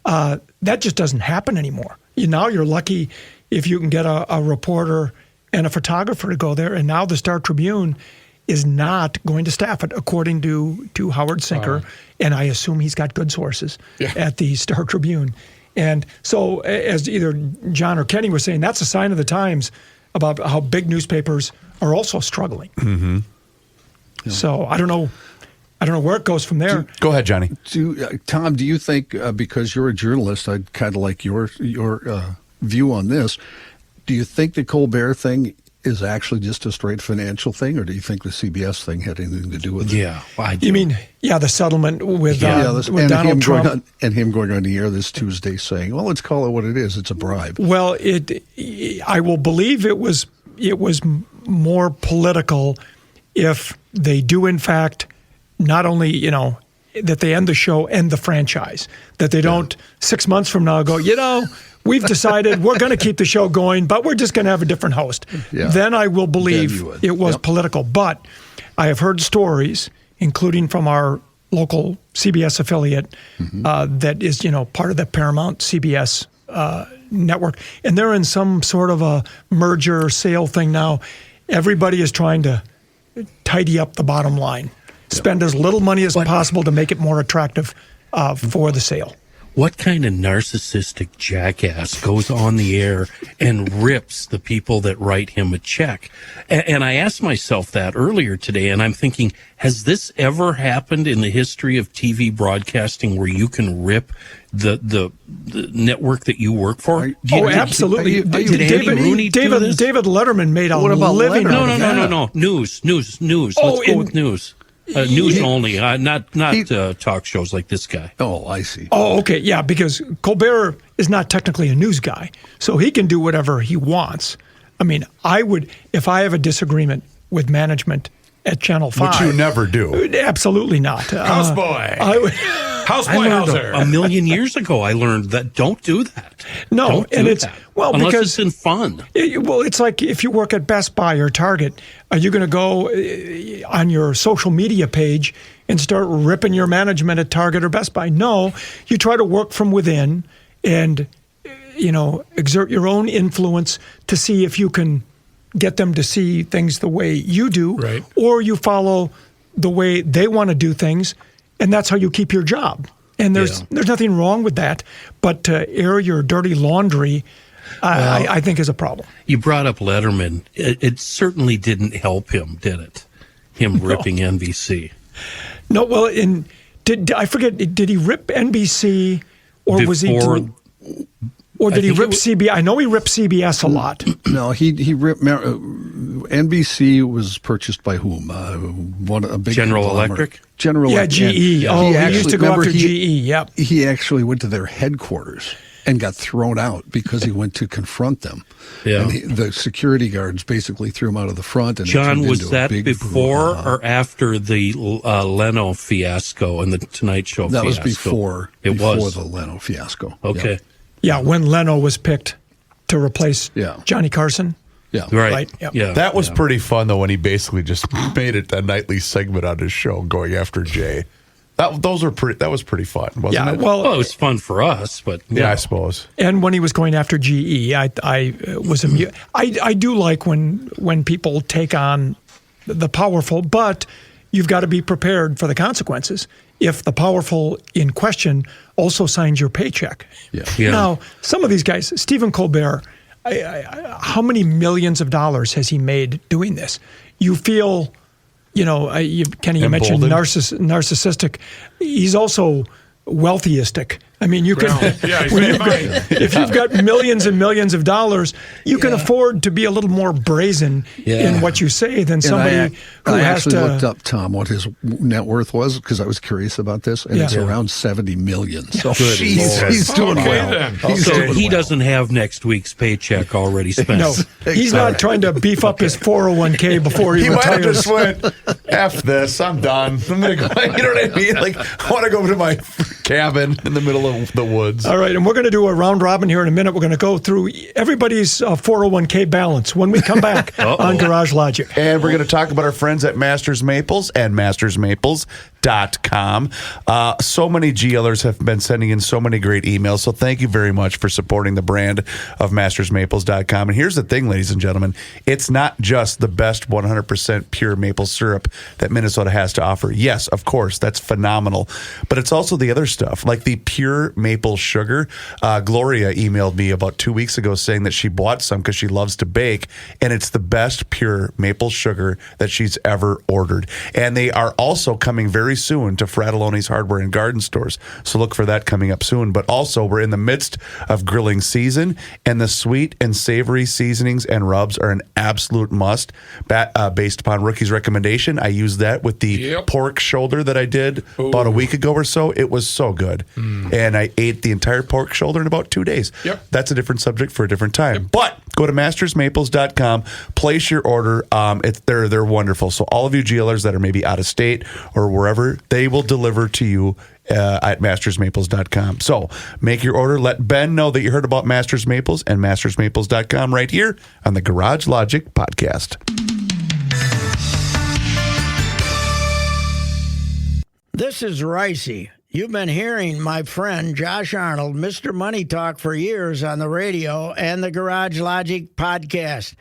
[SPEAKER 4] That just doesn't happen anymore. Now you're lucky if you can get a reporter and a photographer to go there. And now the Star Tribune is not going to staff it, according to Howard Sinker. And I assume he's got good sources at the Star Tribune. And so, as either John or Kenny was saying, that's a sign of the times about how big newspapers are also struggling. Mm-hmm. Yeah. So I don't know where it goes from there.
[SPEAKER 3] Go ahead, Johnny.
[SPEAKER 7] Tom, do you think, because you're a journalist, I'd kind of like your view on this, do you think the Colbert thing is actually just a straight financial thing, or do you think the CBS thing had anything to do with it?
[SPEAKER 6] Yeah, I do.
[SPEAKER 4] You mean, the settlement with Donald Trump?
[SPEAKER 7] And him going on the air this Tuesday saying, well, let's call it what it is. It's a bribe.
[SPEAKER 4] Well, I will believe it was more political if they do, in fact, not only, that they end the show, end the franchise, that they don't 6 months from now go, we've decided we're going to keep the show going, but we're just going to have a different host. Yeah. Then I will believe it was political. But I have heard stories, including from our local CBS affiliate, that is, part of the Paramount CBS network. And they're in some sort of a merger sale thing now. Everybody is trying to tidy up the bottom line. Spend as little money as possible to make it more attractive for the sale.
[SPEAKER 6] What kind of narcissistic jackass goes on the air and rips the people that write him a check? And I asked myself that earlier today, and I'm thinking, has this ever happened in the history of TV broadcasting where you can rip the network that you work for?
[SPEAKER 4] Absolutely.
[SPEAKER 6] Did Andy Rooney do this?
[SPEAKER 4] David Letterman made a living out of that.
[SPEAKER 6] No. News. Let's go with news. News only, not talk shows like this guy.
[SPEAKER 7] Oh, I see.
[SPEAKER 4] Oh, okay, yeah, because Colbert is not technically a news guy, so he can do whatever he wants. I mean, I would, if I have a disagreement with management at Channel 5.
[SPEAKER 3] Which you never do.
[SPEAKER 4] Absolutely not.
[SPEAKER 5] Houseboy. Houseboy Hauser.
[SPEAKER 6] A million years ago, I learned that don't do that.
[SPEAKER 4] No, unless
[SPEAKER 6] because it's in fun.
[SPEAKER 4] It's like if you work at Best Buy or Target, are you going to go on your social media page and start ripping your management at Target or Best Buy? No, you try to work from within and exert your own influence to see if you can get them to see things the way you do,
[SPEAKER 5] right,
[SPEAKER 4] or you follow the way they want to do things, and that's how you keep your job. And there's nothing wrong with that, but to air your dirty laundry, I think is a problem.
[SPEAKER 6] You brought up Letterman. It certainly didn't help him, did it? Him ripping NBC.
[SPEAKER 4] No, well, I forget? Did he rip NBC, or was he? Or did he rip CBS? I know he ripped CBS a lot.
[SPEAKER 7] No, he ripped. NBC was purchased by whom? A big
[SPEAKER 6] General Electric.
[SPEAKER 7] General Electric.
[SPEAKER 4] GE. He used to go after GE. Yep.
[SPEAKER 7] He actually went to their headquarters and got thrown out because he went to confront them.
[SPEAKER 6] Yeah.
[SPEAKER 7] And the security guards basically threw him out of the front. And
[SPEAKER 6] John, was that before or after the Leno fiasco and the Tonight Show
[SPEAKER 7] that
[SPEAKER 6] fiasco?
[SPEAKER 7] Was before.
[SPEAKER 6] Was
[SPEAKER 7] the Leno fiasco.
[SPEAKER 6] Okay.
[SPEAKER 7] Yep.
[SPEAKER 4] Yeah, when Leno was picked to replace Johnny Carson.
[SPEAKER 7] Yeah.
[SPEAKER 6] Right.
[SPEAKER 4] Yep.
[SPEAKER 6] Yeah.
[SPEAKER 3] That was pretty fun, though, when he basically just made it a nightly segment on his show going after Jay. That was pretty fun, wasn't it?
[SPEAKER 6] Well, it was fun for us, but
[SPEAKER 3] I suppose.
[SPEAKER 4] And when he was going after GE, I was amused. I do like when people take on the powerful, but you've got to be prepared for the consequences. If the powerful in question also signs your paycheck.
[SPEAKER 7] Yeah.
[SPEAKER 4] Now, some of these guys, Stephen Colbert, how many millions of dollars has he made doing this? You feel, Kenny, you mentioned narcissistic. He's also wealthyistic. I mean, you can if you've got millions and millions of dollars, you can afford to be a little more brazen in what you say than somebody who
[SPEAKER 7] I
[SPEAKER 4] has
[SPEAKER 7] actually
[SPEAKER 4] to.
[SPEAKER 7] looked up, Tom, what his net worth was because I was curious about this, and it's around $70 million. So he's doing well.
[SPEAKER 6] Then. So he doesn't have next week's paycheck already spent.
[SPEAKER 4] No, he's not trying to beef up his 401k before he retires.
[SPEAKER 3] Might have just went, F this, I'm done. I'm going to go, you know what I mean? Like, I want to go to my cabin in the middle of the woods.
[SPEAKER 4] All right, and we're going to do a round robin here in a minute. We're going to go through everybody's 401k balance when we come back on Garage Logic.
[SPEAKER 3] And we're going to talk about our friends at Masters Maples and mastersmaples.com. So many GLers have been sending in so many great emails, so thank you very much for supporting the brand of mastersmaples.com. And here's the thing, ladies and gentlemen, it's not just the best 100% pure maple syrup that Minnesota has to offer. Yes, of course, that's phenomenal. But it's also the other stuff, like the pure maple sugar. Gloria emailed me about 2 weeks ago saying that she bought some because she loves to bake, and it's the best pure maple sugar that she's ever ordered. And they are also coming very soon to Fratelloni's Hardware and Garden Stores, so look for that coming up soon. But also, we're in the midst of grilling season, and the sweet and savory seasonings and rubs are an absolute must. Based upon Rookie's recommendation, I used that with the pork shoulder that I did about a week ago or so. It was so good. And I ate the entire pork shoulder in about 2 days. That's a different subject for a different time. But go to mastersmaples.com, place your order. They're wonderful. So all of you GLers that are maybe out of state or wherever, they will deliver to you at mastersmaples.com. So make your order. Let Ben know that you heard about Masters Maples and mastersmaples.com right here on the Garage Logic podcast.
[SPEAKER 2] This is Ricey. You've been hearing my friend Josh Arnold, Mr. Money Talk, for years on the radio and the Garage Logic podcast.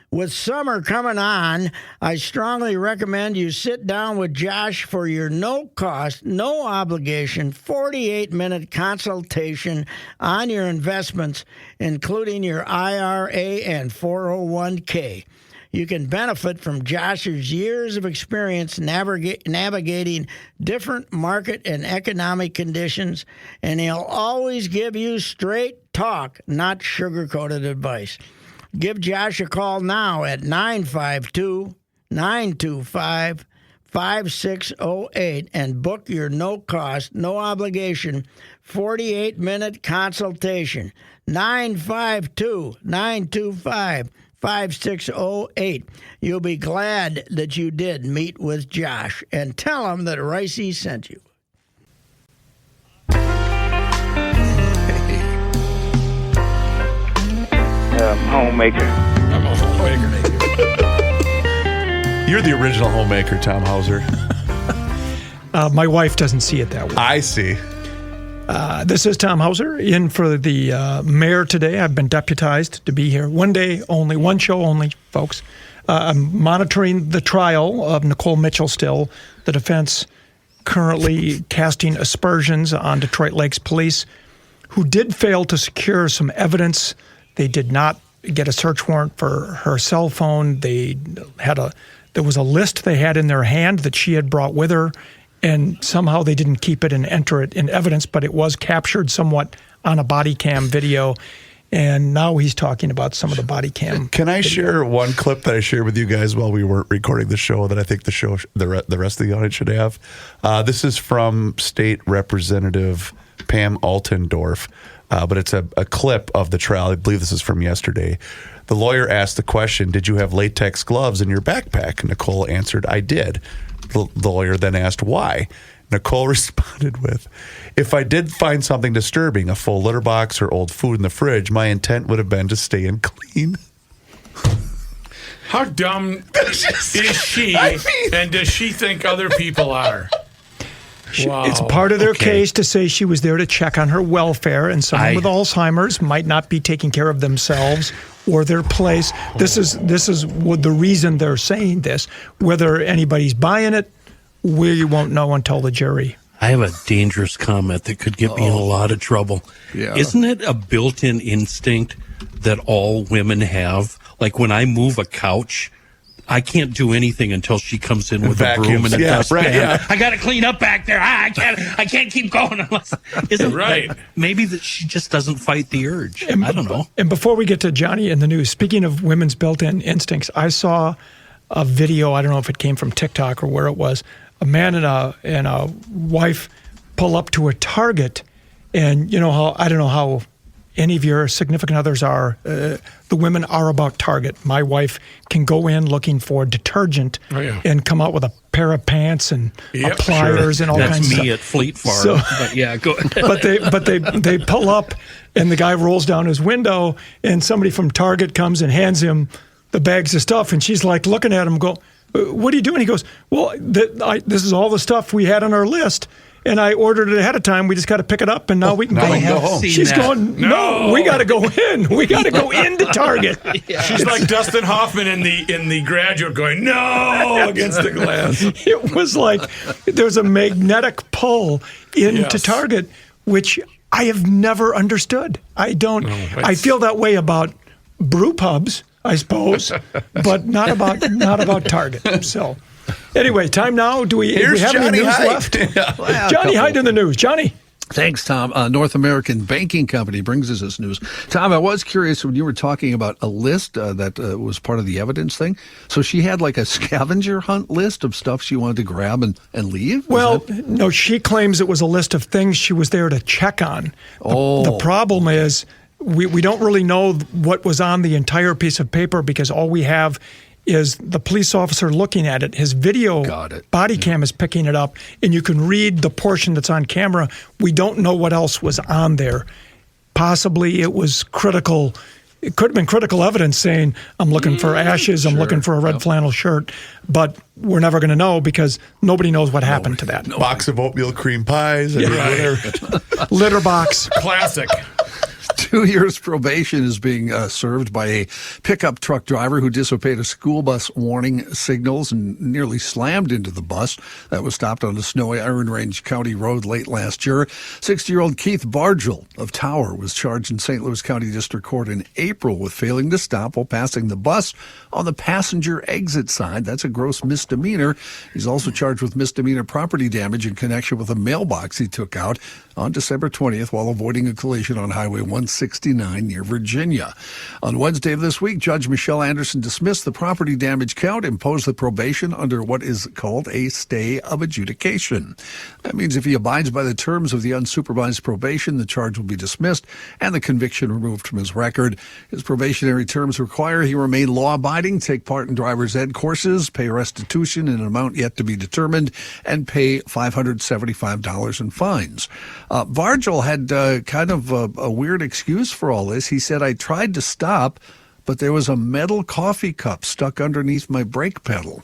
[SPEAKER 2] With summer coming on, I strongly recommend you sit down with Josh for your no-cost, no-obligation, 48-minute consultation on your investments, including your IRA and 401k. You can benefit from Josh's years of experience navigating different market and economic conditions, and he'll always give you straight talk, not sugar-coated advice. Give Josh a call now at 952-925-5608 and book your no-cost, no-obligation 48-minute consultation. 952-925-5608. You'll be glad that you did meet with Josh, and tell him that Ricey sent you.
[SPEAKER 8] Homemaker.
[SPEAKER 5] I'm a homemaker.
[SPEAKER 3] You're the original homemaker, Tom Hauser.
[SPEAKER 4] My wife doesn't see it that way.
[SPEAKER 3] I see.
[SPEAKER 4] This is Tom Hauser in for the mayor today. I've been deputized to be here one day only, one show only, folks. I'm monitoring the trial of Nicole Mitchell still. The defense currently casting aspersions on Detroit Lakes Police, who did fail to secure some evidence. They did not get a search warrant for her cell phone. There was a list they had in their hand that she had brought with her, and somehow they didn't keep it and enter it in evidence, but it was captured somewhat on a body cam video. And now he's talking about some of the body cam.
[SPEAKER 3] Can I share one clip that I shared with you guys while we weren't recording the show that I think the rest of the audience should have? This is from State Representative Pam Altendorf, but it's a clip of the trial. I believe this is from yesterday. The lawyer asked the question, did you have latex gloves in your backpack? Nicole answered, I did. The lawyer then asked why. Nicole responded with, if I did find something disturbing, a full litter box or old food in the fridge, my intent would have been to stay in clean.
[SPEAKER 5] How dumb is she, and does she think other people are? Wow.
[SPEAKER 4] It's part of their case to say she was there to check on her welfare, and someone with Alzheimer's might not be taking care of themselves or their place. This is what the reason they're saying this. Whether anybody's buying it, we won't know until the jury.
[SPEAKER 6] I have a dangerous comment that could get me in a lot of trouble.
[SPEAKER 7] Yeah.
[SPEAKER 6] Isn't it a built-in instinct that all women have? Like when I move a couch, I can't do anything until she comes in with a broom and a dustpan.
[SPEAKER 3] Right, yeah.
[SPEAKER 6] I got to clean up back there. I can't keep going unless. Isn't
[SPEAKER 5] right?
[SPEAKER 6] Maybe that she just doesn't fight the urge. I don't know.
[SPEAKER 4] And before we get to Johnny in the news, speaking of women's built-in instincts, I saw a video. I don't know if it came from TikTok or where it was. A man and a wife pull up to a Target, and you know how I don't know how any of your significant others are. The women are about Target. My wife can go in looking for detergent and come out with a pair of pants and pliers and all kinds of stuff.
[SPEAKER 6] That's me at Fleet Farm. But yeah, go ahead.
[SPEAKER 4] but they pull up, and the guy rolls down his window, and somebody from Target comes and hands him the bags of stuff, and she's like looking at him, go, what are you doing? He goes, well, this is all the stuff we had on our list, and I ordered it ahead of time. We just got to pick it up, and now we can go home. She's going, no, we got to go in. We got to go into Target.
[SPEAKER 5] She's like Dustin Hoffman in the Graduate going, no, against the glass.
[SPEAKER 4] It was like there's a magnetic pull into Target, which I have never understood. I feel that way about brew pubs, I suppose, but not about Target. So, anyway, time now. Do we have any news left?
[SPEAKER 7] Well,
[SPEAKER 4] Johnny Hyde in the news. Johnny.
[SPEAKER 7] Thanks, Tom. North American Banking Company brings us this news. Tom, I was curious when you were talking about a list that was part of the evidence thing. So she had like a scavenger hunt list of stuff she wanted to grab and leave?
[SPEAKER 4] Well, no, she claims it was a list of things she was there to check on. The problem is we don't really know what was on the entire piece of paper because all we have is the police officer looking at it. His video body cam is picking it up, and you can read the portion that's on camera. We don't know what else was on there. Possibly it was critical. It could have been critical evidence saying, I'm looking for ashes, I'm looking for a red flannel shirt, but we're never going to know because nobody knows what happened to that.
[SPEAKER 3] Box of oatmeal cream pies. And whatever.
[SPEAKER 4] Litter box.
[SPEAKER 5] Classic.
[SPEAKER 7] 2 years probation is being served by a pickup truck driver who disobeyed a school bus warning signals and nearly slammed into the bus that was stopped on a snowy Iron Range County road late last year. 60-year-old Keith Bargel of Tower was charged in St. Louis County District Court in April with failing to stop while passing the bus on the passenger exit side. That's a gross misdemeanor. He's also charged with misdemeanor property damage in connection with a mailbox he took out on December 20th while avoiding a collision on Highway 169 near Virginia. On Wednesday of this week, Judge Michelle Anderson dismissed the property damage count, imposed the probation under what is called a stay of adjudication. That means if he abides by the terms of the unsupervised probation, the charge will be dismissed and the conviction removed from his record. His probationary terms require he remain law-abiding, take part in driver's ed courses, pay restitution in an amount yet to be determined, and pay $575 in fines. Bargel had kind of a weird excuse for all this. He said, I tried to stop, but there was a metal coffee cup stuck underneath my brake pedal.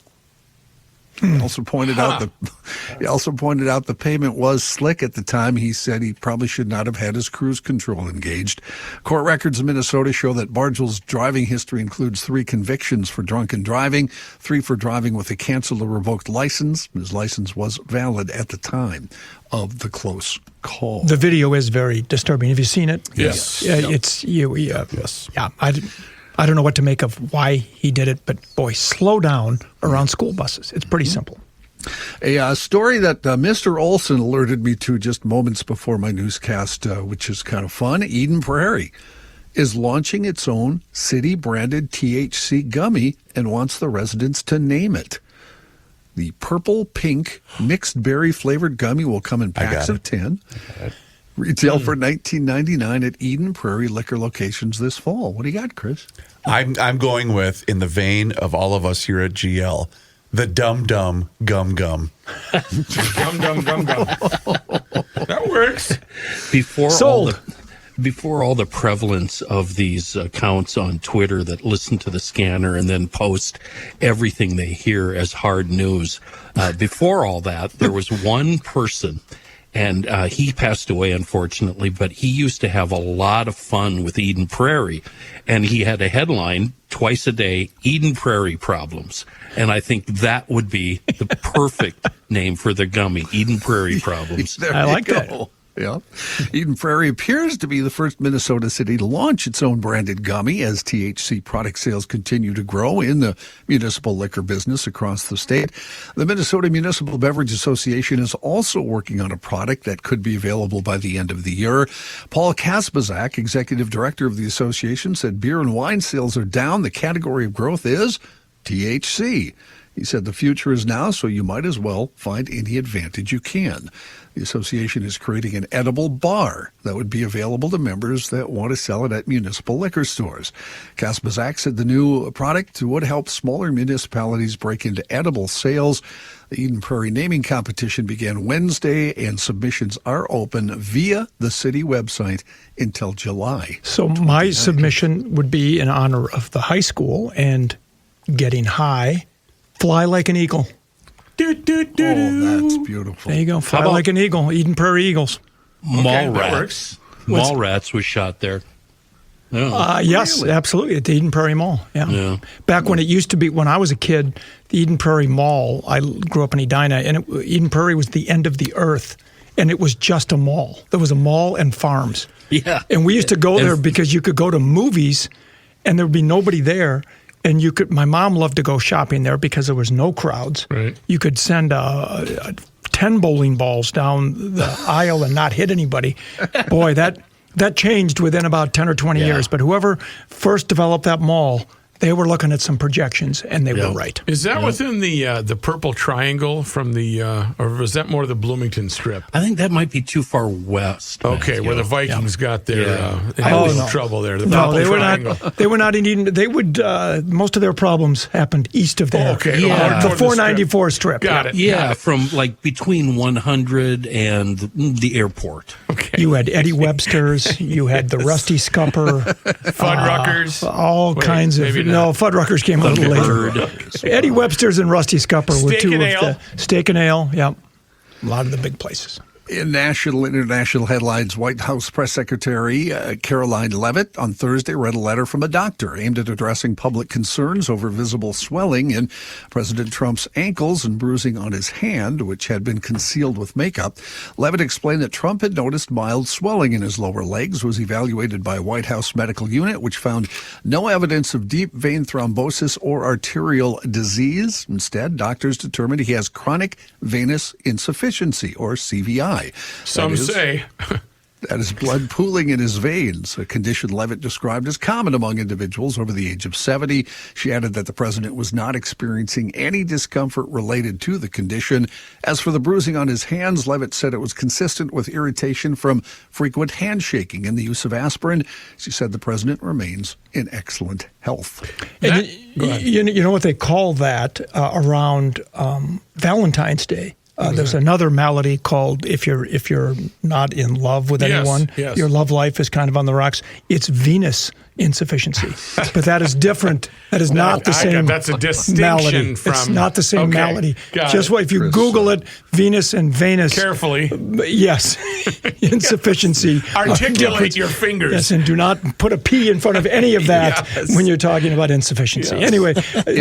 [SPEAKER 7] He also pointed out the payment was slick at the time. He said he probably should not have had his cruise control engaged. Court records in Minnesota show that Bargel's driving history includes 3 convictions for drunken driving, 3 for driving with a canceled or revoked license. His license was valid at the time of the close call.
[SPEAKER 4] The video is very disturbing. Have you seen it?
[SPEAKER 5] Yes.
[SPEAKER 4] It's
[SPEAKER 3] Yes.
[SPEAKER 4] Yeah. I don't know what to make of why he did it, but boy, slow down around school buses. It's pretty simple.
[SPEAKER 7] A story that Mr. Olson alerted me to just moments before my newscast, which is kind of fun. Eden Prairie is launching its own city-branded THC gummy and wants the residents to name it. The purple-pink mixed berry-flavored gummy will come in packs of 10. Retail for $19.99 at Eden Prairie liquor locations this fall. What do you got, Chris?
[SPEAKER 3] I'm going with, in the vein of all of us here at GL, the Dum Dum Gum Gum.
[SPEAKER 5] Gum Gum Gum Gum. That works.
[SPEAKER 6] Before all the prevalence of these accounts on Twitter that listen to the scanner and then post everything they hear as hard news, before all that, there was one person, and he passed away, unfortunately, but he used to have a lot of fun with Eden Prairie, and he had a headline twice a day, Eden Prairie Problems. And I think that would be the perfect name for the gummy, Eden Prairie Problems.
[SPEAKER 4] I like that.
[SPEAKER 7] Yeah. Eden Prairie appears to be the first Minnesota city to launch its own branded gummy as THC product sales continue to grow in the municipal liquor business across the state. The Minnesota Municipal Beverage Association is also working on a product that could be available by the end of the year. Paul Kaspazak, executive director of the association, said beer and wine sales are down. The category of growth is THC. He said the future is now, so you might as well find any advantage you can. The association is creating an edible bar that would be available to members that want to sell it at municipal liquor stores. Kaspazak said the new product would help smaller municipalities break into edible sales. The Eden Prairie naming competition began Wednesday, and submissions are open via the city website until July.
[SPEAKER 4] So my submission would be in honor of the high school and getting high. Fly like an eagle.
[SPEAKER 7] Oh, that's beautiful.
[SPEAKER 4] There you go. Fly like an eagle. Eden Prairie Eagles.
[SPEAKER 6] Mall Rats was shot there.
[SPEAKER 4] Yes, really? Absolutely. At the Eden Prairie Mall. Yeah. Back when it used to be, when I was a kid, the Eden Prairie Mall, I grew up in Edina, and Eden Prairie was the end of the earth, and it was just a mall. There was a mall and farms.
[SPEAKER 6] Yeah.
[SPEAKER 4] And we used to go there because you could go to movies, and there would be nobody there. And you could. My mom loved to go shopping there because there was no crowds.
[SPEAKER 5] Right.
[SPEAKER 4] You could send 10 bowling balls down the aisle and not hit anybody. Boy, that changed within about 10 or 20 years. But whoever first developed that mall, they were looking at some projections, and they were right.
[SPEAKER 5] Is that within the purple triangle from the, or was that more the Bloomington Strip?
[SPEAKER 6] I think that might be too far west.
[SPEAKER 5] Okay, where the Vikings got their trouble there. The
[SPEAKER 4] No,
[SPEAKER 5] purple triangle.
[SPEAKER 4] they were not in Eden. They would most of their problems happened east of there.
[SPEAKER 5] Okay,
[SPEAKER 4] the 494 strip.
[SPEAKER 5] Got it.
[SPEAKER 6] Yeah, from like between 100 and the airport.
[SPEAKER 5] Okay.
[SPEAKER 4] You had Eddie Webster's. You had the Rusty Scupper.
[SPEAKER 5] Fuddruckers.
[SPEAKER 4] All kinds of. No, Fuddruckers came a little later. Eddie Webster's and Rusty Scupper were
[SPEAKER 5] Steak
[SPEAKER 4] two
[SPEAKER 5] and
[SPEAKER 4] of
[SPEAKER 5] Ale.
[SPEAKER 4] the Steak and Ale. Yep, a lot of the big places.
[SPEAKER 7] In national, international headlines, White House Press Secretary Caroline Leavitt on Thursday read a letter from a doctor aimed at addressing public concerns over visible swelling in President Trump's ankles and bruising on his hand, which had been concealed with makeup. Leavitt explained that Trump had noticed mild swelling in his lower legs, was evaluated by a White House medical unit, which found no evidence of deep vein thrombosis or arterial disease. Instead, doctors determined he has chronic venous insufficiency, or CVI.
[SPEAKER 5] Some say.
[SPEAKER 7] That is blood pooling in his veins, a condition Leavitt described as common among individuals over the age of 70. She added that the president was not experiencing any discomfort related to the condition. As for the bruising on his hands, Leavitt said it was consistent with irritation from frequent handshaking and the use of aspirin. She said the president remains in excellent health.
[SPEAKER 4] And you know what they call that around Valentine's Day? There's another malady called if you're not in love with anyone, your love life is kind of on the rocks. It's venous insufficiency, but that is different. That is not the same.
[SPEAKER 5] That's a distinction
[SPEAKER 4] malady.
[SPEAKER 5] from.
[SPEAKER 4] It's not the same malady. Just
[SPEAKER 5] it.
[SPEAKER 4] if you Google it, venous and venous.
[SPEAKER 5] Carefully.
[SPEAKER 4] Yes, insufficiency.
[SPEAKER 5] Articulate your fingers.
[SPEAKER 4] Yes, and do not put a P in front of any of that when you're talking about insufficiency. Anyway,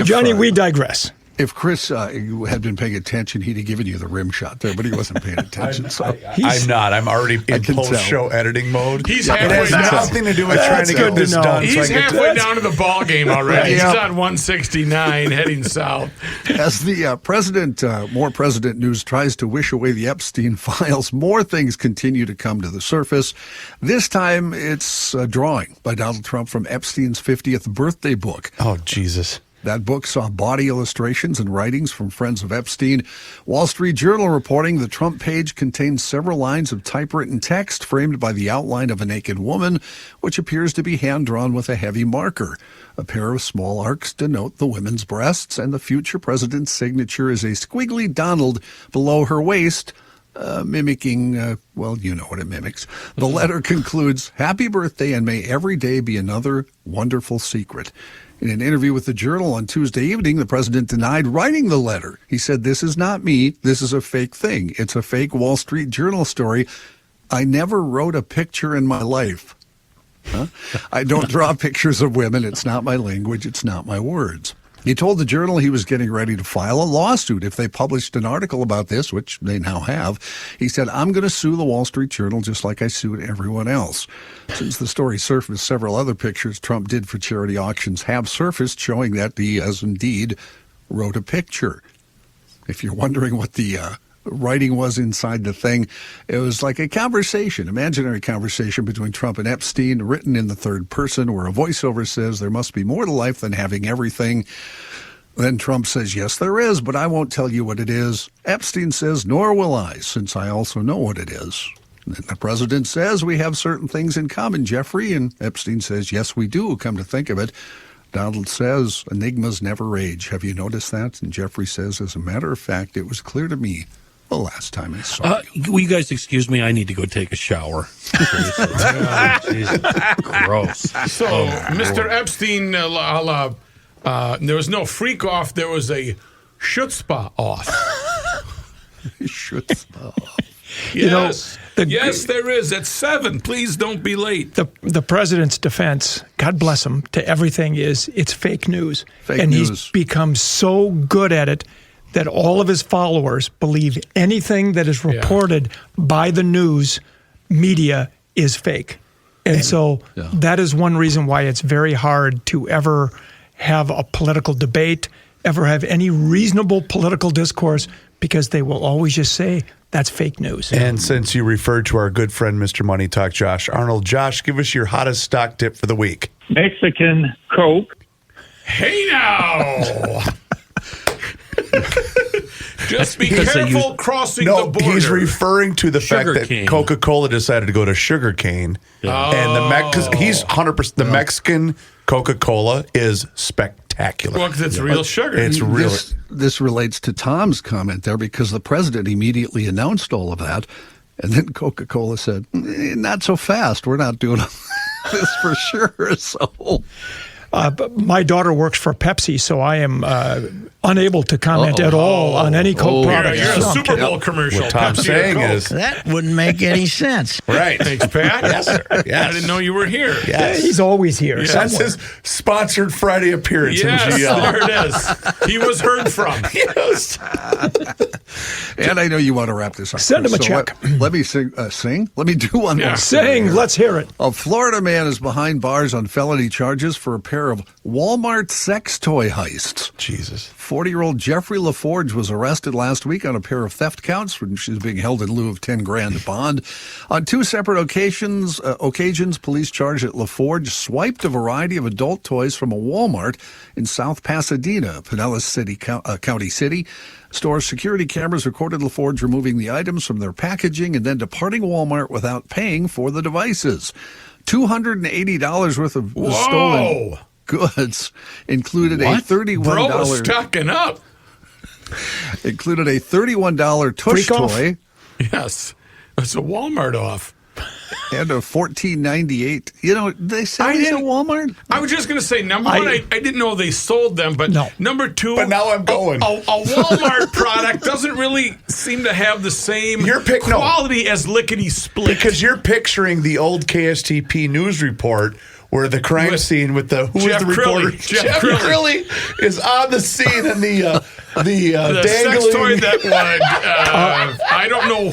[SPEAKER 4] Johnny, we digress.
[SPEAKER 7] If Chris had been paying attention, he'd have given you the rim shot there, but he wasn't paying attention.
[SPEAKER 3] I'm not. I'm already in post-show editing mode.
[SPEAKER 5] He's
[SPEAKER 3] it has nothing to do with trying to get this done.
[SPEAKER 5] He's halfway down to the ball game already.
[SPEAKER 7] Yeah.
[SPEAKER 5] He's on 169 heading south.
[SPEAKER 7] As the more president news tries to wish away the Epstein files, more things continue to come to the surface. This time, it's a drawing by Donald Trump from Epstein's 50th birthday book.
[SPEAKER 3] Oh, Jesus.
[SPEAKER 7] That book saw body illustrations and writings from friends of Epstein. Wall Street Journal reporting the Trump page contains several lines of typewritten text framed by the outline of a naked woman, which appears to be hand-drawn with a heavy marker. A pair of small arcs denote the women's breasts, and the future president's signature is a squiggly Donald below her waist, mimicking, well, you know what it mimics. The letter concludes, "Happy birthday, and may every day be another wonderful secret." In an interview with the Journal on Tuesday evening, the president denied writing the letter. He said, "This is not me. This is a fake thing. It's a fake Wall Street Journal story. I never wrote a picture in my life. Huh? I don't draw pictures of women. It's not my language. It's not my words." He told the Journal he was getting ready to file a lawsuit if they published an article about this, which they now have. He said, "I'm going to sue the Wall Street Journal just like I sued everyone else." Since the story surfaced, several other pictures Trump did for charity auctions have surfaced showing that he has indeed wrote a picture. If you're wondering what the writing was inside the thing, it was like a conversation, imaginary conversation between Trump and Epstein, written in the third person, where a voiceover says there must be more to life than having everything. Then Trump says, "Yes, there is, but I won't tell you what it is." Epstein says, "Nor will I, since I also know what it is." And the president says, "We have certain things in common, Jeffrey." And Epstein says, "Yes, we do, come to think of it." Donald says, "Enigmas never age. Have you noticed that?" And Jeffrey says, "As a matter of fact, it was clear to me the last time I saw you."
[SPEAKER 6] Will you guys excuse me? I need to go take a shower. Gross.
[SPEAKER 5] So, Mr. Epstein, there was no freak off. There was a schutzpah off.
[SPEAKER 7] Schutzpah.
[SPEAKER 5] Yes. Yes, there is. At 7. Please don't be late.
[SPEAKER 4] The president's defense, God bless him, to everything is it's fake news.
[SPEAKER 7] Fake
[SPEAKER 4] and
[SPEAKER 7] news.
[SPEAKER 4] he's become so good at it that all of his followers believe anything that is reported by the news media is fake. And so that is one reason why it's very hard to ever have a political debate, ever have any reasonable political discourse, because they will always just say, that's fake news.
[SPEAKER 3] And since you referred to our good friend, Mr. Money Talk, Josh Arnold, Josh, give us your hottest stock tip for the week.
[SPEAKER 8] Mexican Coke.
[SPEAKER 5] Hey now! Just be careful crossing the border.
[SPEAKER 3] He's referring to the fact that Coca-Cola decided to go to sugar cane. And because he's 100%, the Mexican Coca-Cola is spectacular.
[SPEAKER 5] Well, because it's real sugar.
[SPEAKER 3] It's real.
[SPEAKER 7] This relates to Tom's comment there, because the president immediately announced all of that. And then Coca-Cola said, "Not so fast. We're not doing this for sure." So...
[SPEAKER 4] But my daughter works for Pepsi, so I am unable to comment at all on any Coke product.
[SPEAKER 5] You're a Super Bowl commercial.
[SPEAKER 3] What Tom's saying is
[SPEAKER 2] that wouldn't make any sense.
[SPEAKER 3] Right.
[SPEAKER 5] Thanks, Pat.
[SPEAKER 3] Yes, sir. Yes.
[SPEAKER 5] I didn't know you were here.
[SPEAKER 3] Yes.
[SPEAKER 4] He's always here.
[SPEAKER 3] That's his sponsored Friday appearance in
[SPEAKER 5] Yes,
[SPEAKER 3] GL.
[SPEAKER 5] there it is. He was heard from.
[SPEAKER 3] Yes.
[SPEAKER 7] And I know you want to wrap this up.
[SPEAKER 4] Send him a check.
[SPEAKER 7] Let me sing. Let me do one more.
[SPEAKER 4] Sing. Let's hear it.
[SPEAKER 7] A Florida man is behind bars on felony charges for a pair of Walmart sex toy heists.
[SPEAKER 3] Jesus.
[SPEAKER 7] 40-year-old Jeffrey LaForge was arrested last week on a pair of theft counts, which is being held in lieu of $10,000 bond. On 2 separate occasions, police charged that LaForge swiped a variety of adult toys from a Walmart in South Pasadena, Pinellas City, County City. Store security cameras recorded LaForge removing the items from their packaging and then departing Walmart without paying for the devices. $280 worth of stolen goods included a $31.
[SPEAKER 5] Bro was stocking up.
[SPEAKER 7] Included a $31 tush toy.
[SPEAKER 5] Yes, it's a Walmart off.
[SPEAKER 7] And a $14.98. You know, they sell these at Walmart?
[SPEAKER 5] I was just going to say, number one, I didn't know they sold them, but number two,
[SPEAKER 3] but now I'm going.
[SPEAKER 5] A Walmart product doesn't really seem to have the same quality as lickety split.
[SPEAKER 3] Because you're picturing the old KSTP news report where the crime scene with the
[SPEAKER 5] Jeff
[SPEAKER 3] the reporter?
[SPEAKER 5] Crilly. Jeff
[SPEAKER 3] Crilly is on the scene, and the
[SPEAKER 5] the
[SPEAKER 3] dangling
[SPEAKER 5] sex toy that would I don't know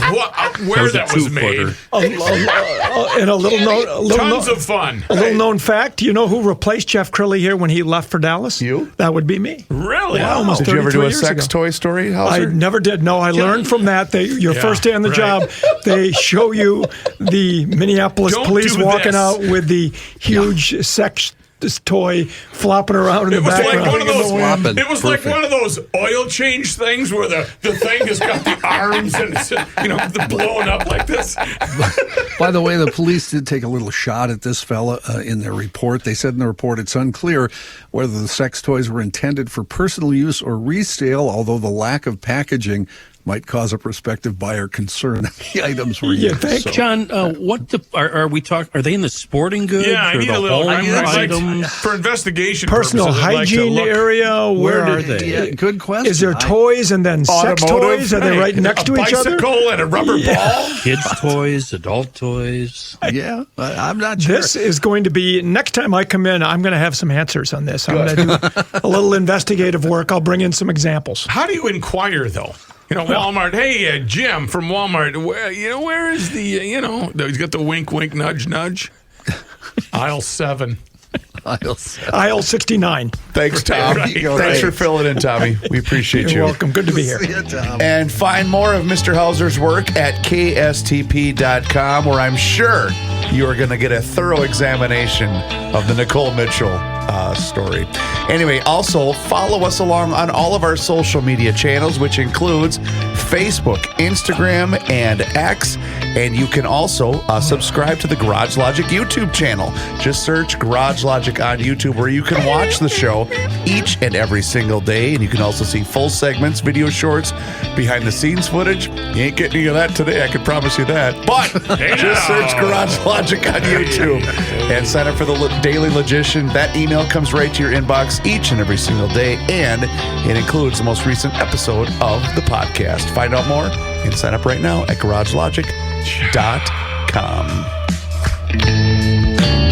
[SPEAKER 5] where that was made.
[SPEAKER 4] And a little
[SPEAKER 5] Tons of fun.
[SPEAKER 4] A little known fact: you know who replaced Jeff Crilly here when he left for Dallas?
[SPEAKER 3] You?
[SPEAKER 4] That would be me.
[SPEAKER 5] Really?
[SPEAKER 4] Yeah, almost
[SPEAKER 3] Did you ever
[SPEAKER 4] 33
[SPEAKER 3] do a
[SPEAKER 4] years
[SPEAKER 3] sex
[SPEAKER 4] ago.
[SPEAKER 3] toy story,
[SPEAKER 4] I
[SPEAKER 3] Hauser?
[SPEAKER 4] never did. No, I learned from that. Your first day on the
[SPEAKER 5] right.
[SPEAKER 4] job, they show you the Minneapolis
[SPEAKER 5] Don't
[SPEAKER 4] police
[SPEAKER 5] do
[SPEAKER 4] walking
[SPEAKER 5] this.
[SPEAKER 4] out with the huge sex toy flopping around in
[SPEAKER 5] It
[SPEAKER 4] the
[SPEAKER 5] was
[SPEAKER 4] background.
[SPEAKER 5] like one of those.
[SPEAKER 7] Flopping.
[SPEAKER 5] It was like one of those oil change things where the thing has got the arms and it's the blown up like this.
[SPEAKER 7] By the way, the police did take a little shot at this fella in their report. They said in the report it's unclear whether the sex toys were intended for personal use or resale, although the lack of packaging might cause a prospective buyer concern that the items were
[SPEAKER 4] You
[SPEAKER 7] used.
[SPEAKER 4] think?
[SPEAKER 7] So-
[SPEAKER 6] John, are we talking? Are they in the sporting goods?
[SPEAKER 5] Yeah, I
[SPEAKER 6] or
[SPEAKER 5] need
[SPEAKER 6] the
[SPEAKER 5] a little.
[SPEAKER 6] home
[SPEAKER 5] I'd like
[SPEAKER 6] items?
[SPEAKER 5] for investigation
[SPEAKER 4] Personal
[SPEAKER 5] purposes, I'd like to
[SPEAKER 4] hygiene
[SPEAKER 5] look.
[SPEAKER 4] area.
[SPEAKER 6] Where are
[SPEAKER 4] did-
[SPEAKER 6] they?
[SPEAKER 7] Yeah, good question.
[SPEAKER 4] Is there toys and then sex
[SPEAKER 3] Automotive?
[SPEAKER 4] toys? Are they right next to
[SPEAKER 5] a
[SPEAKER 4] each other?
[SPEAKER 5] bicycle and a rubber ball.
[SPEAKER 6] Kids' toys, adult toys.
[SPEAKER 7] Yeah, I'm not sure.
[SPEAKER 4] This is going to be, next time I come in, I'm going to have some answers on this. I'm going to do a little investigative work. I'll bring in some examples.
[SPEAKER 5] How do you inquire though? Walmart. Hey, Jim from Walmart. Where is the? He's got the wink, wink, nudge, nudge. Aisle 7.
[SPEAKER 4] Aisle 69.
[SPEAKER 3] Thanks, Tom.
[SPEAKER 5] Right.
[SPEAKER 3] Thanks for filling in, Tommy. We appreciate
[SPEAKER 4] You're
[SPEAKER 3] you.
[SPEAKER 4] welcome. Good to be here.
[SPEAKER 7] See ya, Tom.
[SPEAKER 3] And find more of Mr. Hauser's work at KSTP.com, where I'm sure you are going to get a thorough examination of the Nicole Mitchell story. Anyway, also follow us along on all of our social media channels, which includes Facebook, Instagram, and X. And you can also subscribe to the Garage Logic YouTube channel. Just search Garage Logic on YouTube, where you can watch the show each and every single day. And you can also see full segments, video shorts, behind the scenes footage. You ain't getting any of that today, I can promise you that. But just search Garage Logic on YouTube and sign up for the Daily Logician. That email comes right to your inbox each and every single day, and it includes the most recent episode of the podcast. Find out more and sign up right now at garagelogic.com.